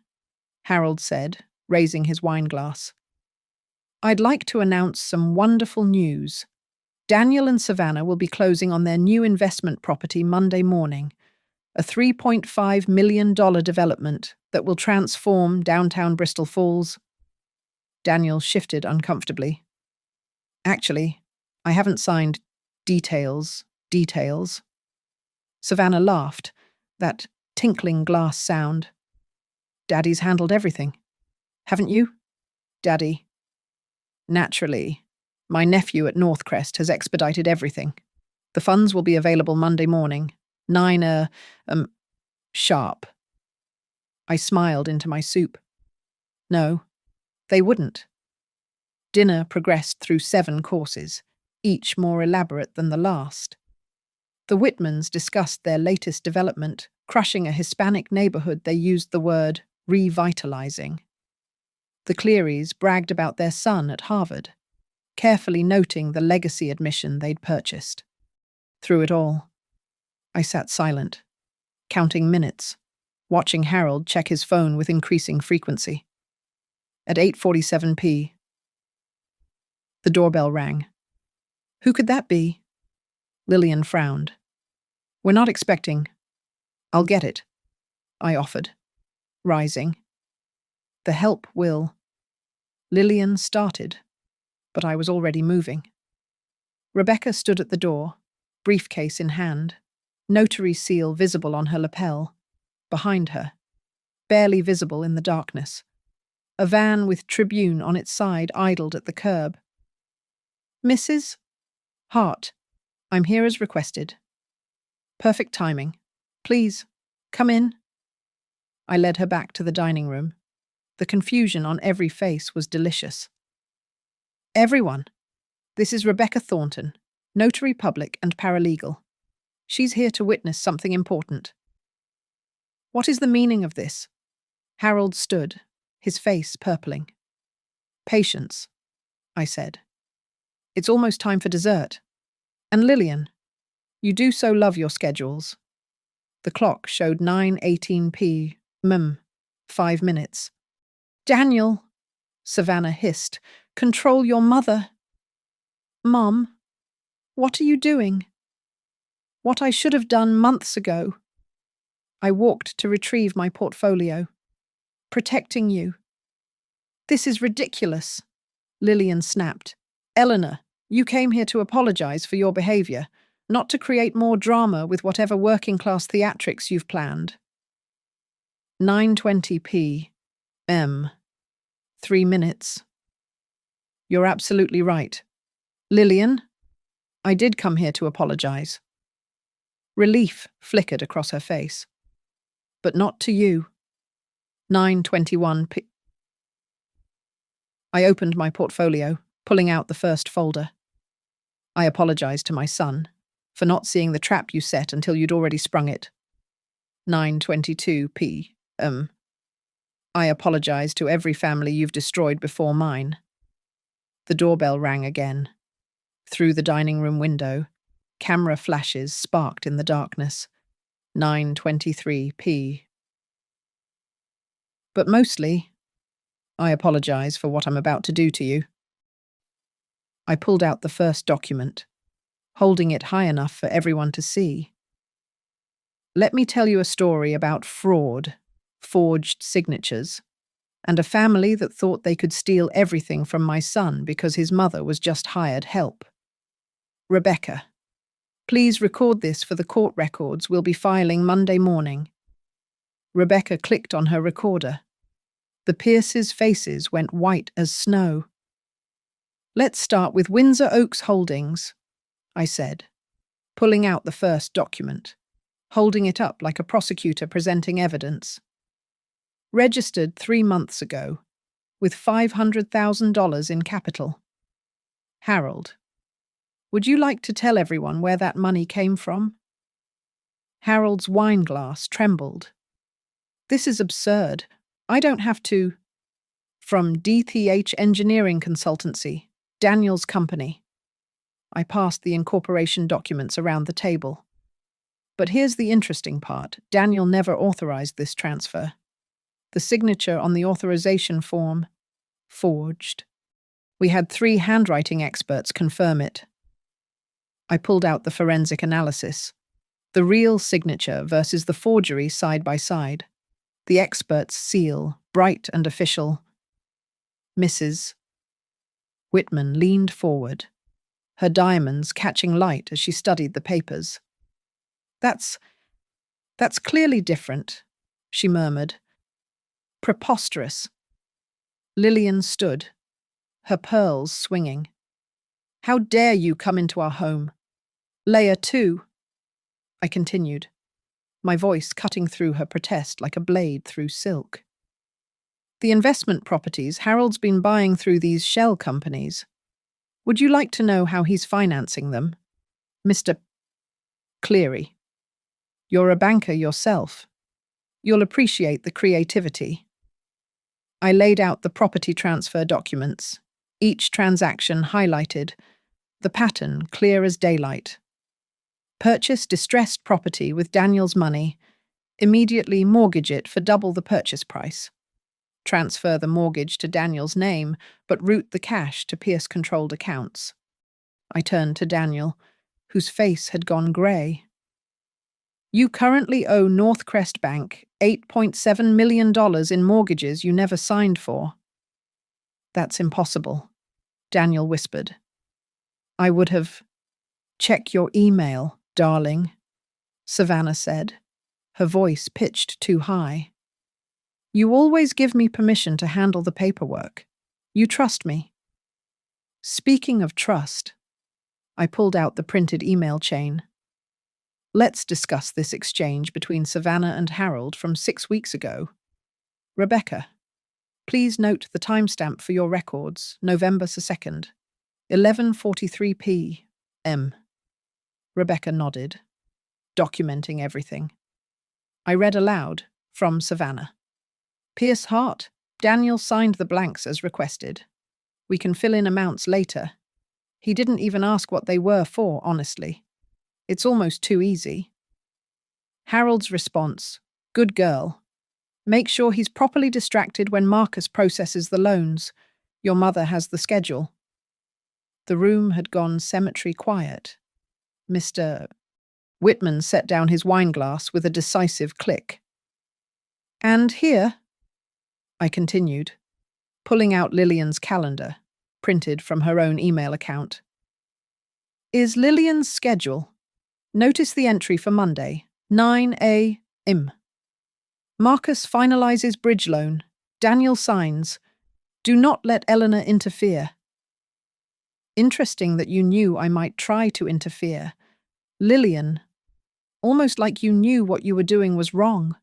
Harold said, raising his wineglass, "I'd like to announce some wonderful news. Daniel and Savannah will be closing on their new investment property Monday morning, a $3.5 million development that will transform downtown Bristol Falls." Daniel shifted uncomfortably. "Actually, I haven't signed details. Savannah laughed, that tinkling glass sound. "Daddy's handled everything. Haven't you?" "Daddy." "Naturally. My nephew at Northcrest has expedited everything. The funds will be available Monday morning, 9 sharp." I smiled into my soup. No, they wouldn't. Dinner progressed through 7 courses, each more elaborate than the last. The Whitmans discussed their latest development, crushing a Hispanic neighborhood they used the word revitalizing. The Clearys bragged about their son at Harvard, carefully noting the legacy admission they'd purchased. Through it all, I sat silent, counting minutes, watching Harold check his phone with increasing frequency. At 8:47 p.m, the doorbell rang. "Who could that be?" Lillian frowned. "We're not expecting." "I'll get it," I offered, rising. "The help will." Lillian started, but I was already moving. Rebecca stood at the door, briefcase in hand, notary seal visible on her lapel. Behind her, barely visible in the darkness, a van with Tribune on its side idled at the curb. "Mrs. Hart, I'm here as requested." "Perfect timing. Please, come in." I led her back to the dining room. The confusion on every face was delicious. "Everyone, this is Rebecca Thornton, notary public and paralegal. She's here to witness something important." "What is the meaning of this?" Harold stood, his face purpling. "Patience," I said. "It's almost time for dessert. And Lillian, you do so love your schedules." The clock showed 9:18 p.m. 5 minutes. Daniel, Savannah hissed, control your mother. Mom, what are you doing? What I should have done months ago. I walked to retrieve my portfolio. Protecting you. This is ridiculous, Lillian snapped. Eleanor, you came here to apologize for your behavior, not to create more drama with whatever working-class theatrics you've planned. 9:20 p.m. 3 minutes. You're absolutely right. Lillian, I did come here to apologize. Relief flickered across her face. But not to you. 9:21 p. I opened my portfolio, pulling out the first folder. I apologized to my son for not seeing the trap you set until you'd already sprung it. 9:22 p.m. I apologize to every family you've destroyed before mine. The doorbell rang again. Through the dining room window, camera flashes sparked in the darkness. 9:23 p. But mostly, I apologize for what I'm about to do to you. I pulled out the first document, holding it high enough for everyone to see. Let me tell you a story about fraud, forged signatures, and a family that thought they could steal everything from my son because his mother was just hired help. Rebecca, please record this for the court records we'll be filing Monday morning. Rebecca clicked on her recorder. The Pierces' faces went white as snow. Let's start with Windsor Oaks Holdings, I said, pulling out the first document, holding it up like a prosecutor presenting evidence. Registered 3 months ago, with $500,000 in capital. Harold, would you like to tell everyone where that money came from? Harold's wine glass trembled. This is absurd. I don't have to. From DTH Engineering Consultancy, Daniel's company. I passed the incorporation documents around the table. But here's the interesting part. Daniel never authorized this transfer. The signature on the authorization form, forged. We had 3 handwriting experts confirm it. I pulled out the forensic analysis. The real signature versus the forgery side by side. The expert's seal, bright and official. Mrs. Whitman leaned forward, her diamonds catching light as she studied the papers. That's clearly different, she murmured. Preposterous. Lillian stood, her pearls swinging. How dare you come into our home? Leia too. I continued, my voice cutting through her protest like a blade through silk. The investment properties Harold's been buying through these shell companies. Would you like to know how he's financing them? Mr. Cleary, you're a banker yourself. You'll appreciate the creativity. I laid out the property transfer documents, each transaction highlighted, the pattern clear as daylight. Purchase distressed property with Daniel's money, immediately mortgage it for double the purchase price. Transfer the mortgage to Daniel's name, but route the cash to Pierce-controlled accounts. I turned to Daniel, whose face had gone grey. You currently owe Northcrest Bank $8.7 million in mortgages you never signed for. That's impossible, Daniel whispered. I would have. Check your email, darling, Savannah said, her voice pitched too high. You always give me permission to handle the paperwork. You trust me. Speaking of trust, I pulled out the printed email chain. Let's discuss this exchange between Savannah and Harold from 6 weeks ago. Rebecca, please note the timestamp for your records, November 2nd, 11:43 p.m. Rebecca nodded, documenting everything. I read aloud from Savannah. Pierce Hart, Daniel signed the blanks as requested. We can fill in amounts later. He didn't even ask what they were for, honestly. It's almost too easy. Harold's response, "Good girl. Make sure he's properly distracted when Marcus processes the loans. Your mother has the schedule." The room had gone cemetery quiet. Mr. Whitman set down his wineglass with a decisive click. "And here," I continued, pulling out Lillian's calendar, printed from her own email account, "is Lillian's schedule. Notice the entry for Monday, 9 a.m. Marcus finalizes bridge loan. Daniel signs. Do not let Eleanor interfere." Interesting that you knew I might try to interfere. Lillian, almost like you knew what you were doing was wrong.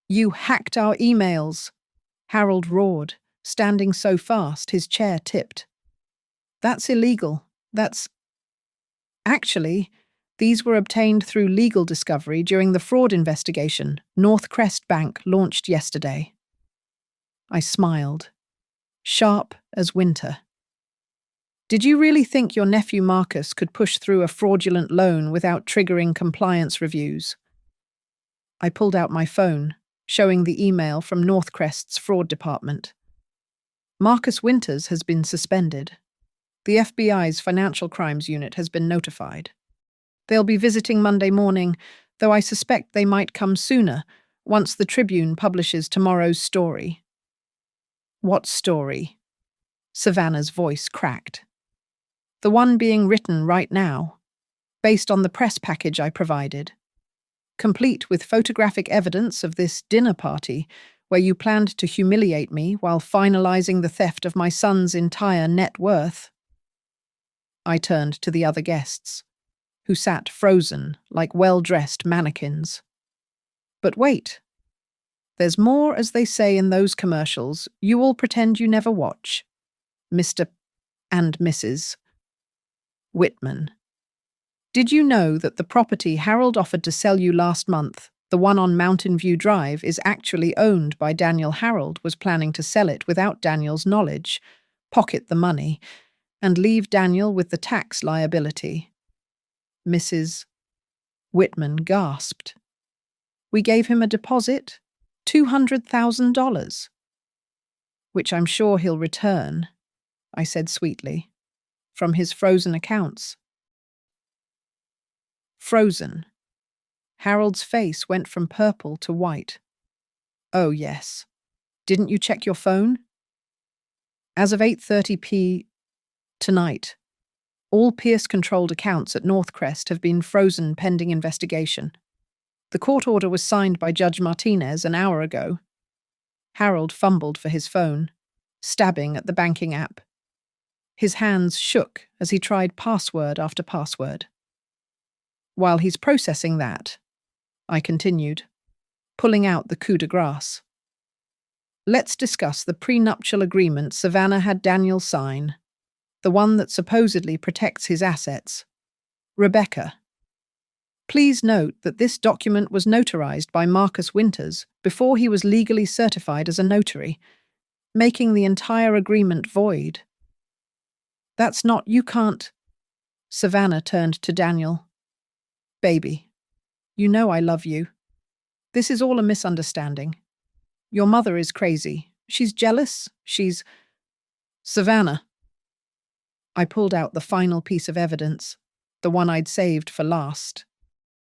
"You hacked our emails," Harold roared, standing so fast his chair tipped. "That's illegal. Actually, these were obtained through legal discovery during the fraud investigation North Crest Bank launched yesterday." I smiled, sharp as winter. "Did you really think your nephew Marcus could push through a fraudulent loan without triggering compliance reviews?" I pulled out my phone, showing the email from North Crest's fraud department. "Marcus Winters has been suspended. The FBI's Financial Crimes Unit has been notified. They'll be visiting Monday morning, though I suspect they might come sooner, once the Tribune publishes tomorrow's story." "What story?" Savannah's voice cracked. "The one being written right now, based on the press package I provided. Complete with photographic evidence of this dinner party where you planned to humiliate me while finalizing the theft of my son's entire net worth." I turned to the other guests, who sat frozen like well-dressed mannequins. "But wait. There's more, as they say in those commercials you all pretend you never watch. Mr. and Mrs. Whitman. Did you know that the property Harold offered to sell you last month, the one on Mountain View Drive, is actually owned by Daniel? Harold was planning to sell it without Daniel's knowledge, pocket the money, and leave Daniel with the tax liability." Mrs. Whitman gasped. "We gave him a deposit, $200,000. "Which I'm sure he'll return," I said sweetly, "from his frozen accounts." Frozen. Harold's face went from purple to white. "Oh, yes. Didn't you check your phone?" "As of 8:30 p. tonight, all Pierce-controlled accounts at North Crest have been frozen pending investigation. The court order was signed by Judge Martinez an hour ago." Harold fumbled for his phone, stabbing at the banking app. His hands shook as he tried password after password. "While he's processing that," I continued, pulling out the coup de grace, "let's discuss the prenuptial agreement Savannah had Daniel sign, the one that supposedly protects his assets. Rebecca. Please note that this document was notarized by Marcus Winters before he was legally certified as a notary, making the entire agreement void." "That's not, you can't." Savannah turned to Daniel. "Baby, you know I love you. This is all a misunderstanding. Your mother is crazy. She's jealous. She's—" "Savannah." I pulled out the final piece of evidence, the one I'd saved for last.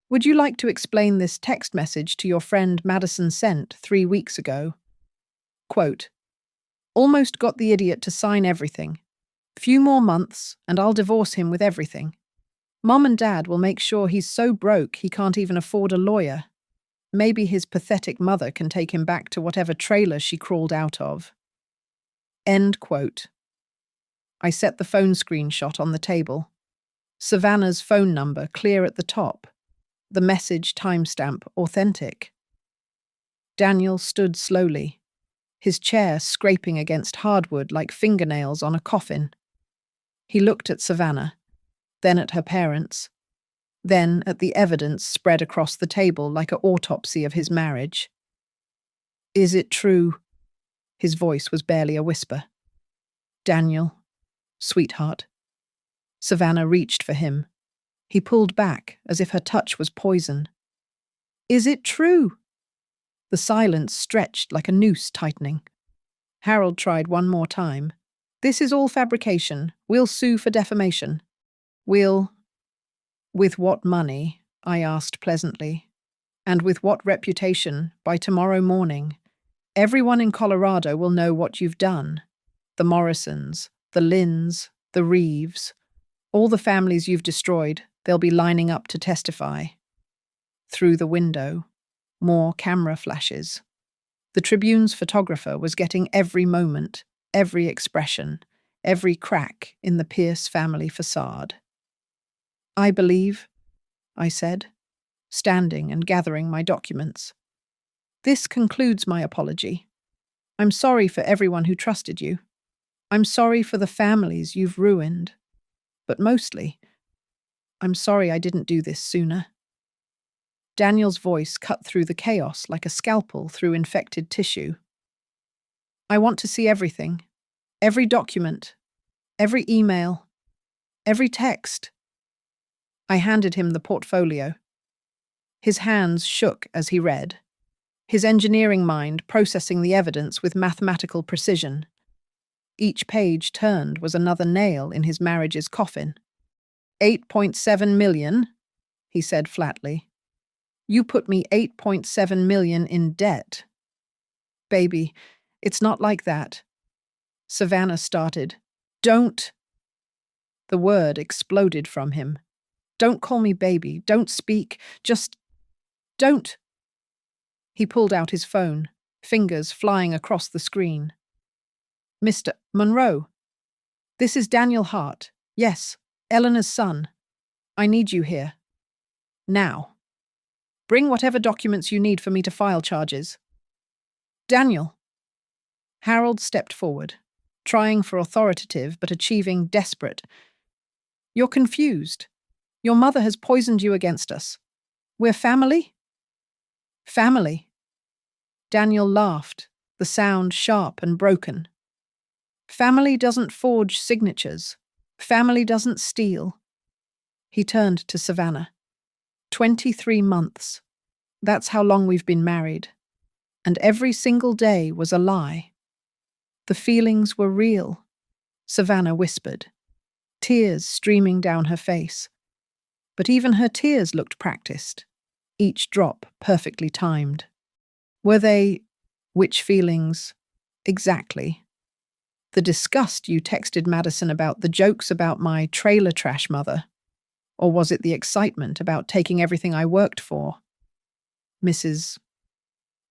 "Would you like to explain this text message to your friend Madison sent 3 weeks ago? Quote, almost got the idiot to sign everything. Few more months, and I'll divorce him with everything. Mom and Dad will make sure he's so broke he can't even afford a lawyer. Maybe his pathetic mother can take him back to whatever trailer she crawled out of." End quote. I set the phone screenshot on the table. Savannah's phone number clear at the top. The message timestamp authentic. Daniel stood slowly, his chair scraping against hardwood like fingernails on a coffin. He looked at Savannah, then at her parents, then at the evidence spread across the table like an autopsy of his marriage. "Is it true?" His voice was barely a whisper. "Daniel, sweetheart." Savannah reached for him. He pulled back as if her touch was poison. Is it true? The silence stretched like a noose tightening. Harold tried one more time. This is all fabrication. We'll sue for defamation. We'll... With what money? I asked pleasantly. And with what reputation? By tomorrow morning. Everyone in Colorado will know what you've done. The Morrisons, the Lynns, the Reeves, all the families you've destroyed, they'll be lining up to testify. Through the window, more camera flashes. The Tribune's photographer was getting every moment, every expression, every crack in the Pierce family facade. I believe, I said, standing and gathering my documents. This concludes my apology. I'm sorry for everyone who trusted you. I'm sorry for the families you've ruined. But mostly, I'm sorry I didn't do this sooner. Daniel's voice cut through the chaos like a scalpel through infected tissue. I want to see everything, every document, every email, every text. I handed him the portfolio. His hands shook as he read, his engineering mind processing the evidence with mathematical precision. Each page turned was another nail in his marriage's coffin. 8.7 million, he said flatly. You put me 8.7 million in debt. Baby, it's not like that. Savannah started. Don't. The word exploded from him. Don't call me baby. Don't speak. Just don't. He pulled out his phone, fingers flying across the screen. Mr. Monroe, this is Daniel Hart. Yes, Eleanor's son. I need you here. Now. Bring whatever documents you need for me to file charges. Daniel. Harold stepped forward, trying for authoritative but achieving desperate. You're confused. Your mother has poisoned you against us. We're family? Family. Daniel laughed, the sound sharp and broken. Family doesn't forge signatures. Family doesn't steal. He turned to Savannah. 23 months. That's how long we've been married. And every single day was a lie. The feelings were real, Savannah whispered, tears streaming down her face. But even her tears looked practiced, each drop perfectly timed. Were they... which feelings? Exactly. The disgust you texted Madison about, the jokes about my trailer trash mother. Or was it the excitement about taking everything I worked for? Mrs.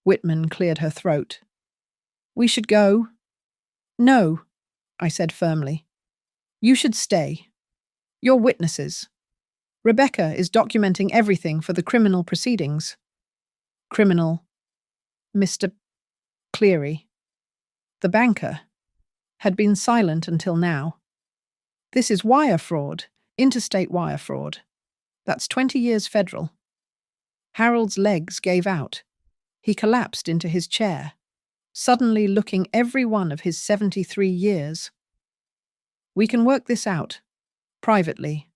Whitman cleared her throat. We should go. No, I said firmly. You should stay. You're witnesses. Rebecca is documenting everything for the criminal proceedings. Criminal. Mr. Cleary, the banker, had been silent until now. This is wire fraud, interstate wire fraud. That's 20 years federal. Harold's legs gave out. He collapsed into his chair, suddenly looking every one of his 73 years. We can work this out, privately.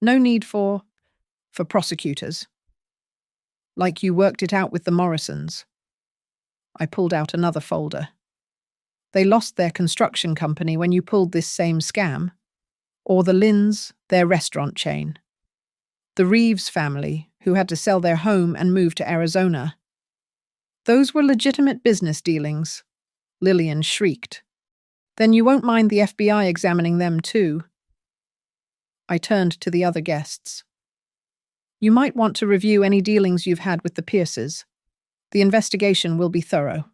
No need for prosecutors. Like you worked it out with the Morrisons. I pulled out another folder. They lost their construction company when you pulled this same scam. Or the Lynns, their restaurant chain. The Reeves family, who had to sell their home and move to Arizona. Those were legitimate business dealings. Lillian shrieked. Then you won't mind the FBI examining them too. I turned to the other guests. You might want to review any dealings you've had with the Pierces. The investigation will be thorough.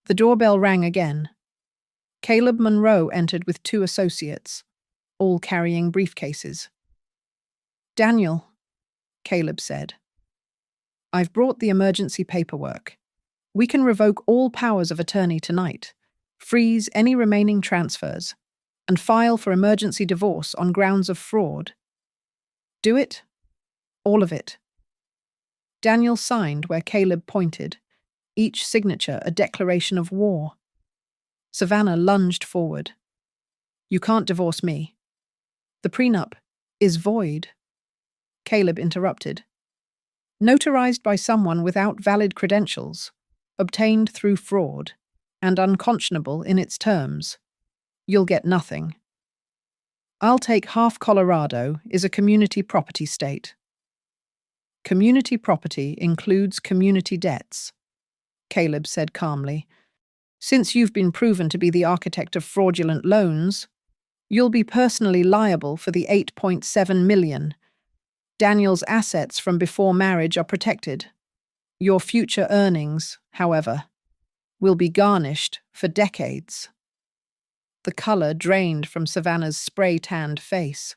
The doorbell rang again. Caleb Monroe entered with 2 associates, all carrying briefcases. Daniel, Caleb said. I've brought the emergency paperwork. We can revoke all powers of attorney tonight, freeze any remaining transfers, and file for emergency divorce on grounds of fraud. Do it? All of it. Daniel signed where Caleb pointed, each signature a declaration of war. Savannah lunged forward. You can't divorce me. The prenup is void. Caleb interrupted. Notarized by someone without valid credentials, obtained through fraud, and unconscionable in its terms. You'll get nothing. I'll take half Colorado is a community property state. Community property includes community debts, Caleb said calmly. Since you've been proven to be the architect of fraudulent loans, you'll be personally liable for the $8.7 million. Daniel's assets from before marriage are protected. Your future earnings, however, will be garnished for decades. The color drained from Savannah's spray-tanned face.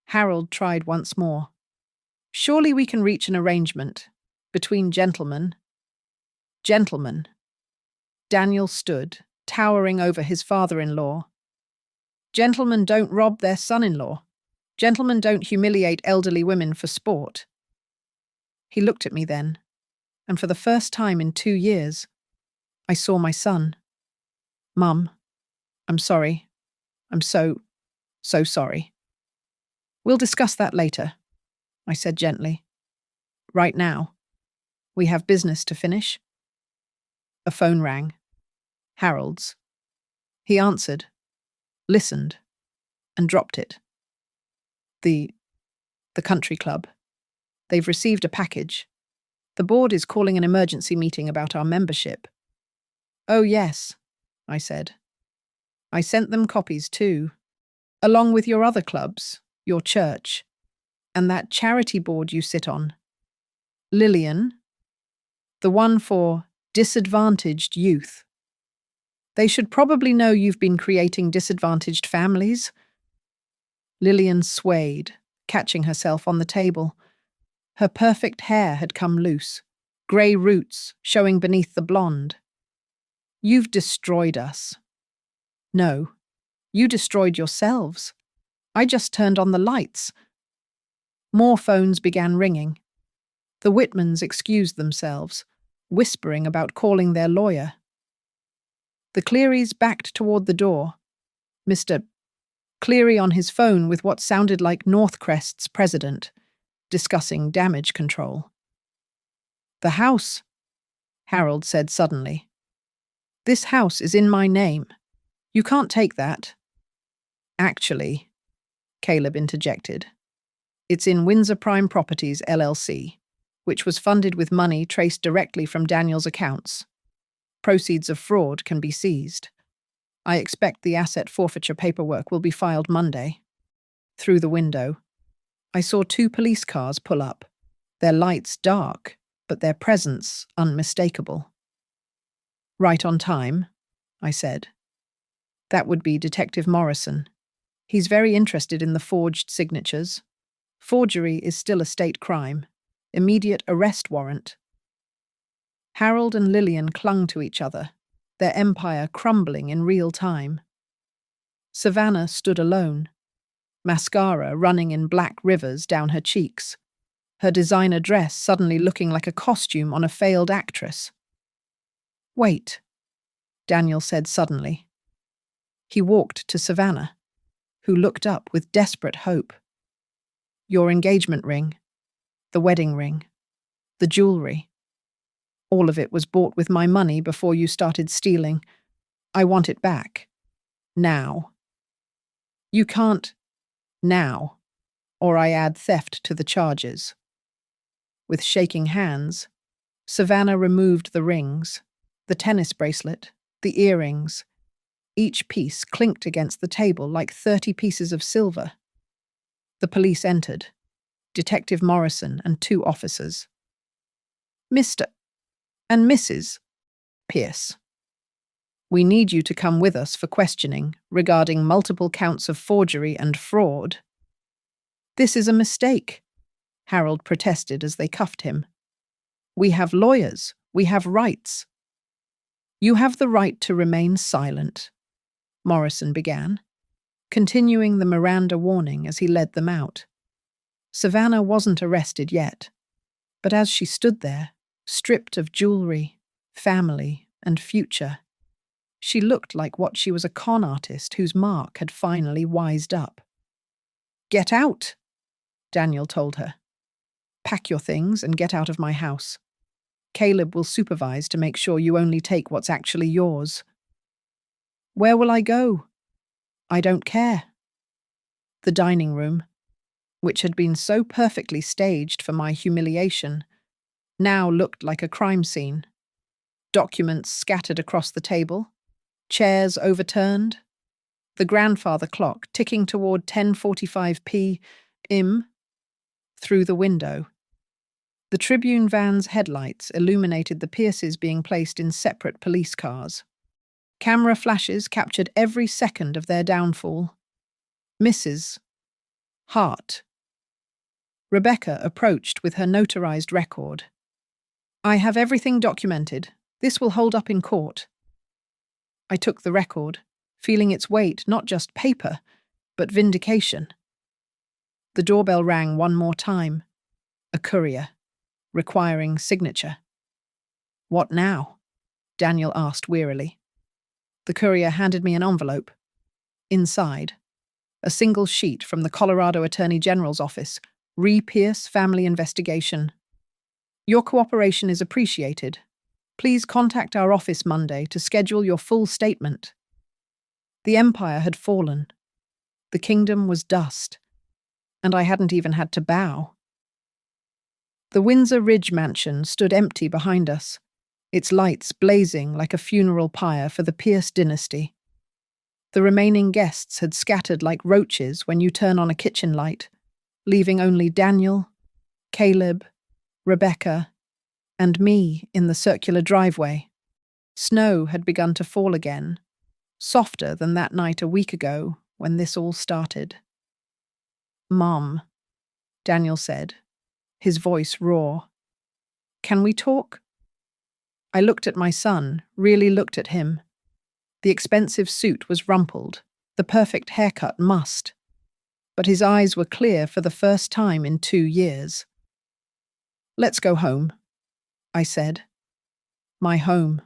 Harold tried once more. Surely we can reach an arrangement between gentlemen. Gentlemen. Daniel stood, towering over his father-in-law. Gentlemen don't rob their son-in-law. Gentlemen don't humiliate elderly women for sport. He looked at me then, and for the first time in 2 years, I saw my son. Mum, I'm sorry. I'm so sorry. We'll discuss that later, I said gently. Right now, we have business to finish. A phone rang. Harold's. He answered, listened, and dropped it. The country club. They've received a package. The board is calling an emergency meeting about our membership. Oh, yes, I said. I sent them copies too, along with your other clubs, your church, and that charity board you sit on. Lillian, the one for disadvantaged youth. They should probably know you've been creating disadvantaged families. Lillian swayed, catching herself on the table. Her perfect hair had come loose, grey roots showing beneath the blonde. You've destroyed us. No, you destroyed yourselves. I just turned on the lights. More phones began ringing. The Whitmans excused themselves, whispering about calling their lawyer. The Clearys backed toward the door. Mr. Cleary on his phone with what sounded like Northcrest's president, discussing damage control. The house, Harold said suddenly. This house is in my name. You can't take that. Actually, Caleb interjected. It's in Windsor Prime Properties, LLC, which was funded with money traced directly from Daniel's accounts. Proceeds of fraud can be seized. I expect the asset forfeiture paperwork will be filed Monday. Through the window, I saw 2 police cars pull up, their lights dark, but their presence unmistakable. Right on time, I said. That would be Detective Morrison. He's very interested in the forged signatures. Forgery is still a state crime. Immediate arrest warrant. Harold and Lillian clung to each other, their empire crumbling in real time. Savannah stood alone, mascara running in black rivers down her cheeks, her designer dress suddenly looking like a costume on a failed actress. Wait, Daniel said suddenly. He walked to Savannah, who looked up with desperate hope. Your engagement ring, the wedding ring, the jewelry. All of it was bought with my money before you started stealing. I want it back. Now. You can't. Now. Or I add theft to the charges. With shaking hands, Savannah removed the rings, the tennis bracelet, the earrings. Each piece clinked against the table like 30 pieces of silver. The police entered. Detective Morrison and 2 officers. Mr. and Mrs. Pierce. We need you to come with us for questioning regarding multiple counts of forgery and fraud. This is a mistake, Harold protested as they cuffed him. We have lawyers. We have rights. You have the right to remain silent, Morrison began, continuing the Miranda warning as he led them out. Savannah wasn't arrested yet, but as she stood there, stripped of jewelry, family, and future, she looked like what she was, a con artist whose mark had finally wised up. Get out, Daniel told her. Pack your things and get out of my house. Caleb will supervise to make sure you only take what's actually yours. Where will I go? I don't care. The dining room, which had been so perfectly staged for my humiliation, now looked like a crime scene. Documents scattered across the table, chairs overturned, the grandfather clock ticking toward 10:45 p.m. through the window. The Tribune van's headlights illuminated the Pierces being placed in separate police cars. Camera flashes captured every second of their downfall. Mrs. Hart. Rebecca approached with her notarized record. I have everything documented. This will hold up in court. I took the record, feeling its weight, not just paper, but vindication. The doorbell rang one more time. A courier, requiring signature. What now? Daniel asked wearily. The courier handed me an envelope. Inside, a single sheet from the Colorado Attorney General's office, Re Pierce Family Investigation. Your cooperation is appreciated. Please contact our office Monday to schedule your full statement. The empire had fallen. The kingdom was dust. And I hadn't even had to bow. The Windsor Ridge mansion stood empty behind us, its lights blazing like a funeral pyre for the Pierce dynasty. The remaining guests had scattered like roaches when you turn on a kitchen light, leaving only Daniel, Caleb, Rebecca, and me in the circular driveway. Snow had begun to fall again, softer than that night a week ago when this all started. Mom, Daniel said, his voice raw. Can we talk? I looked at my son, really looked at him. The expensive suit was rumpled, the perfect haircut must. But his eyes were clear for the first time in 2 years. Let's go home, I said. My home.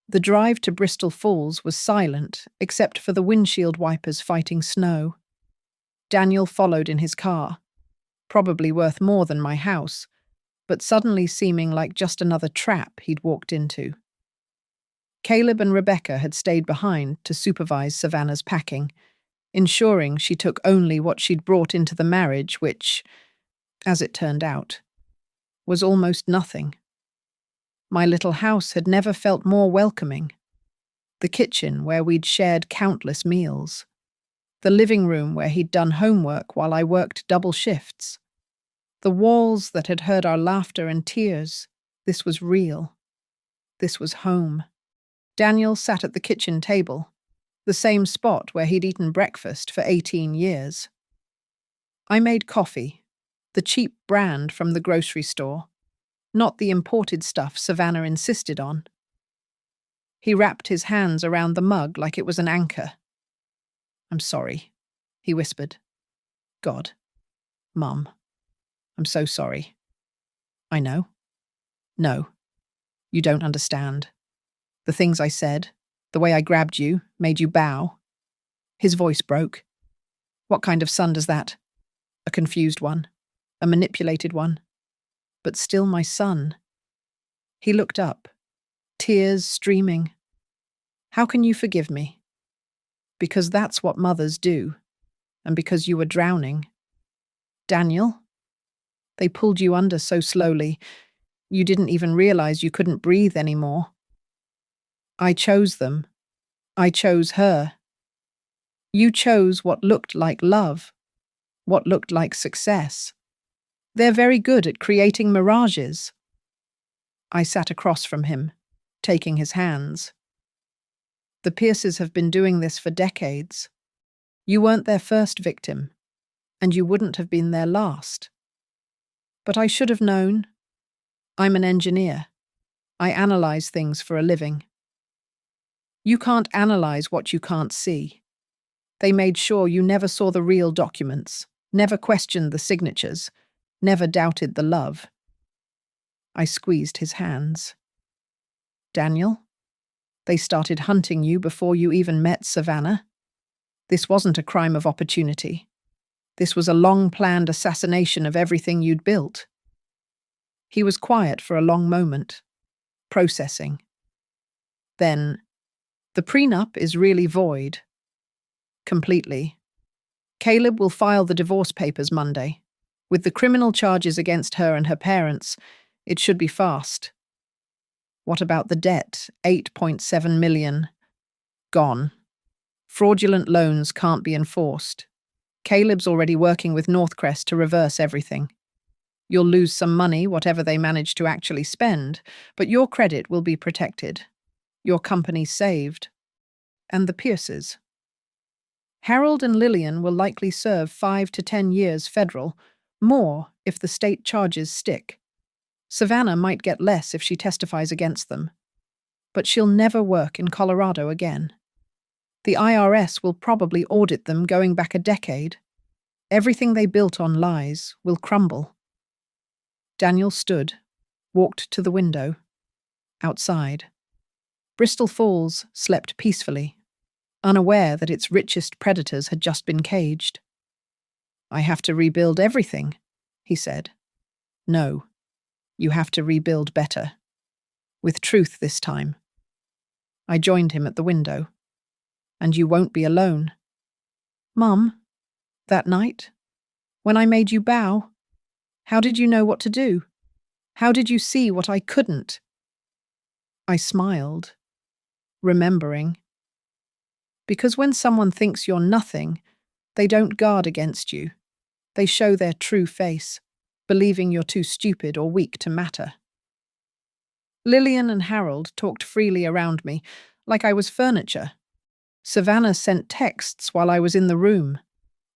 The drive to Bristol Falls was silent, except for the windshield wipers fighting snow. Daniel followed in his car, probably worth more than my house, but suddenly seeming like just another trap he'd walked into. Caleb and Rebecca had stayed behind to supervise Savannah's packing, ensuring she took only what she'd brought into the marriage, which, as it turned out, was almost nothing. My little house had never felt more welcoming. The kitchen where we'd shared countless meals. The living room where he'd done homework while I worked double shifts. The walls that had heard our laughter and tears. This was real. This was home. Daniel sat at the kitchen table, the same spot where he'd eaten breakfast for 18 years. I made coffee, the cheap brand from the grocery store, not the imported stuff Savannah insisted on. He wrapped his hands around the mug like it was an anchor. I'm sorry, he whispered. God, Mum, I'm so sorry. I know. No, you don't understand. The things I said, the way I grabbed you, made you bow. His voice broke. What kind of son does that? A confused one, a manipulated one, but still my son. He looked up, tears streaming. How can you forgive me? Because that's what mothers do, and because you were drowning. Daniel? They pulled you under so slowly, you didn't even realize you couldn't breathe anymore. I chose them. I chose her. You chose what looked like love, what looked like success. They're very good at creating mirages. I sat across from him, taking his hands. The Pierces have been doing this for decades. You weren't their first victim, and you wouldn't have been their last. But I should have known. I'm an engineer. I analyze things for a living. You can't analyze what you can't see. They made sure you never saw the real documents, never questioned the signatures, never doubted the love. I squeezed his hands. Daniel, they started hunting you before you even met Savannah. This wasn't a crime of opportunity. This was a long-planned assassination of everything you'd built. He was quiet for a long moment, processing. Then, the prenup is really void. Completely. Caleb will file the divorce papers Monday. With the criminal charges against her and her parents, it should be fast. What about the debt? 8.7 million. Gone. Fraudulent loans can't be enforced. Caleb's already working with Northcrest to reverse everything. You'll lose some money, whatever they manage to actually spend, but your credit will be protected. Your company saved. And the Pierces. Harold and Lillian will likely serve 5 to 10 years federal, more if the state charges stick. Savannah might get less if she testifies against them. But she'll never work in Colorado again. The IRS will probably audit them going back a decade. Everything they built on lies will crumble. Daniel stood, walked to the window. Outside. Bristol Falls slept peacefully, unaware that its richest predators had just been caged. I have to rebuild everything, he said. No, you have to rebuild better. With truth this time. I joined him at the window. And you won't be alone. Mum, that night, when I made you bow, how did you know what to do? How did you see what I couldn't? I smiled, remembering. Because when someone thinks you're nothing, they don't guard against you. They show their true face, believing you're too stupid or weak to matter. Lillian and Harold talked freely around me, like I was furniture. Savannah sent texts while I was in the room,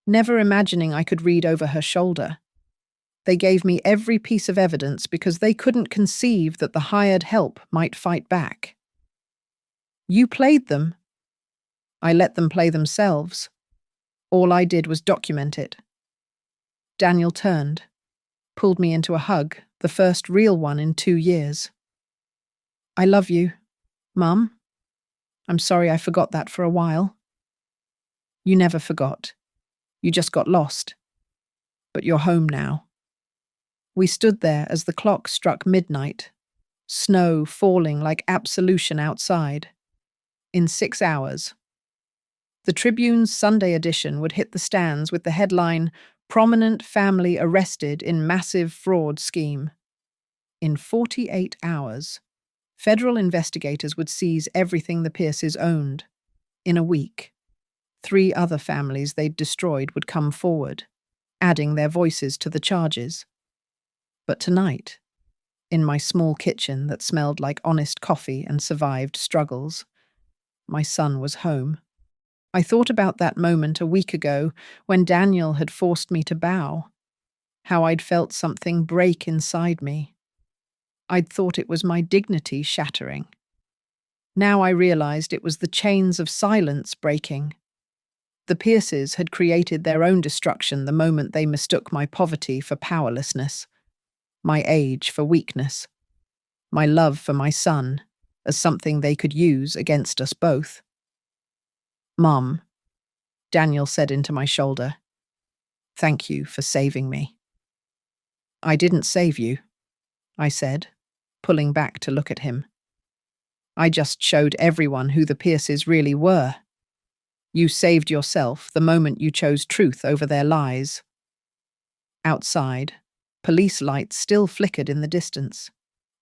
never imagining I could read over her shoulder. They gave me every piece of evidence because they couldn't conceive that the hired help might fight back. You played them. I let them play themselves. All I did was document it. Daniel turned, pulled me into a hug, the first real one in 2 years. I love you, Mum. I'm sorry I forgot that for a while. You never forgot. You just got lost. But you're home now. We stood there as the clock struck midnight, snow falling like absolution outside. In 6 hours. The Tribune's Sunday edition would hit the stands with the headline, "Prominent Family Arrested in Massive Fraud Scheme." In 48 hours, federal investigators would seize everything the Pierces owned. In a week, 3 other families they'd destroyed would come forward, adding their voices to the charges. But tonight, in my small kitchen that smelled like honest coffee and survived struggles, my son was home. I thought about that moment a week ago when Daniel had forced me to bow, how I'd felt something break inside me. I'd thought it was my dignity shattering. Now I realized it was the chains of silence breaking. The Pierces had created their own destruction the moment they mistook my poverty for powerlessness, my age for weakness, my love for my son as something they could use against us both. Mum, Daniel said into my shoulder, thank you for saving me. I didn't save you, I said, pulling back to look at him. I just showed everyone who the Pierces really were. You saved yourself the moment you chose truth over their lies. Outside, police lights still flickered in the distance,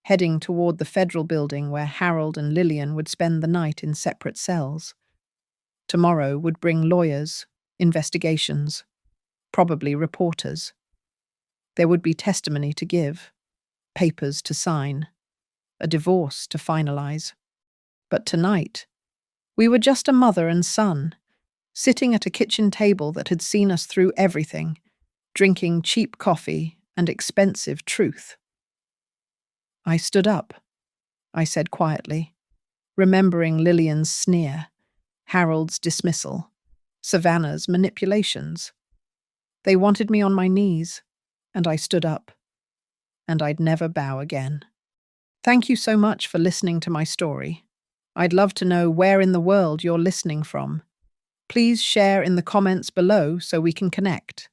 heading toward the federal building where Harold and Lillian would spend the night in separate cells. Tomorrow would bring lawyers, investigations, probably reporters. There would be testimony to give, papers to sign, a divorce to finalize. But tonight, we were just a mother and son, sitting at a kitchen table that had seen us through everything, drinking cheap coffee and expensive truth. I stood up, I said quietly, remembering Lillian's sneer, Harold's dismissal, Savannah's manipulations. They wanted me on my knees, and I stood up. And I'd never bow again. Thank you so much for listening to my story. I'd love to know where in the world you're listening from. Please share in the comments below so we can connect.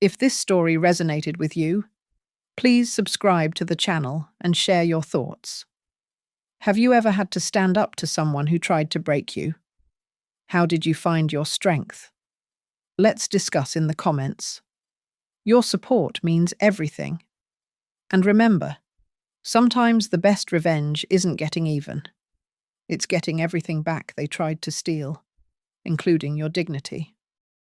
If this story resonated with you, please subscribe to the channel and share your thoughts. Have you ever had to stand up to someone who tried to break you? How did you find your strength? Let's discuss in the comments. Your support means everything. And remember, sometimes the best revenge isn't getting even. It's getting everything back they tried to steal, including your dignity.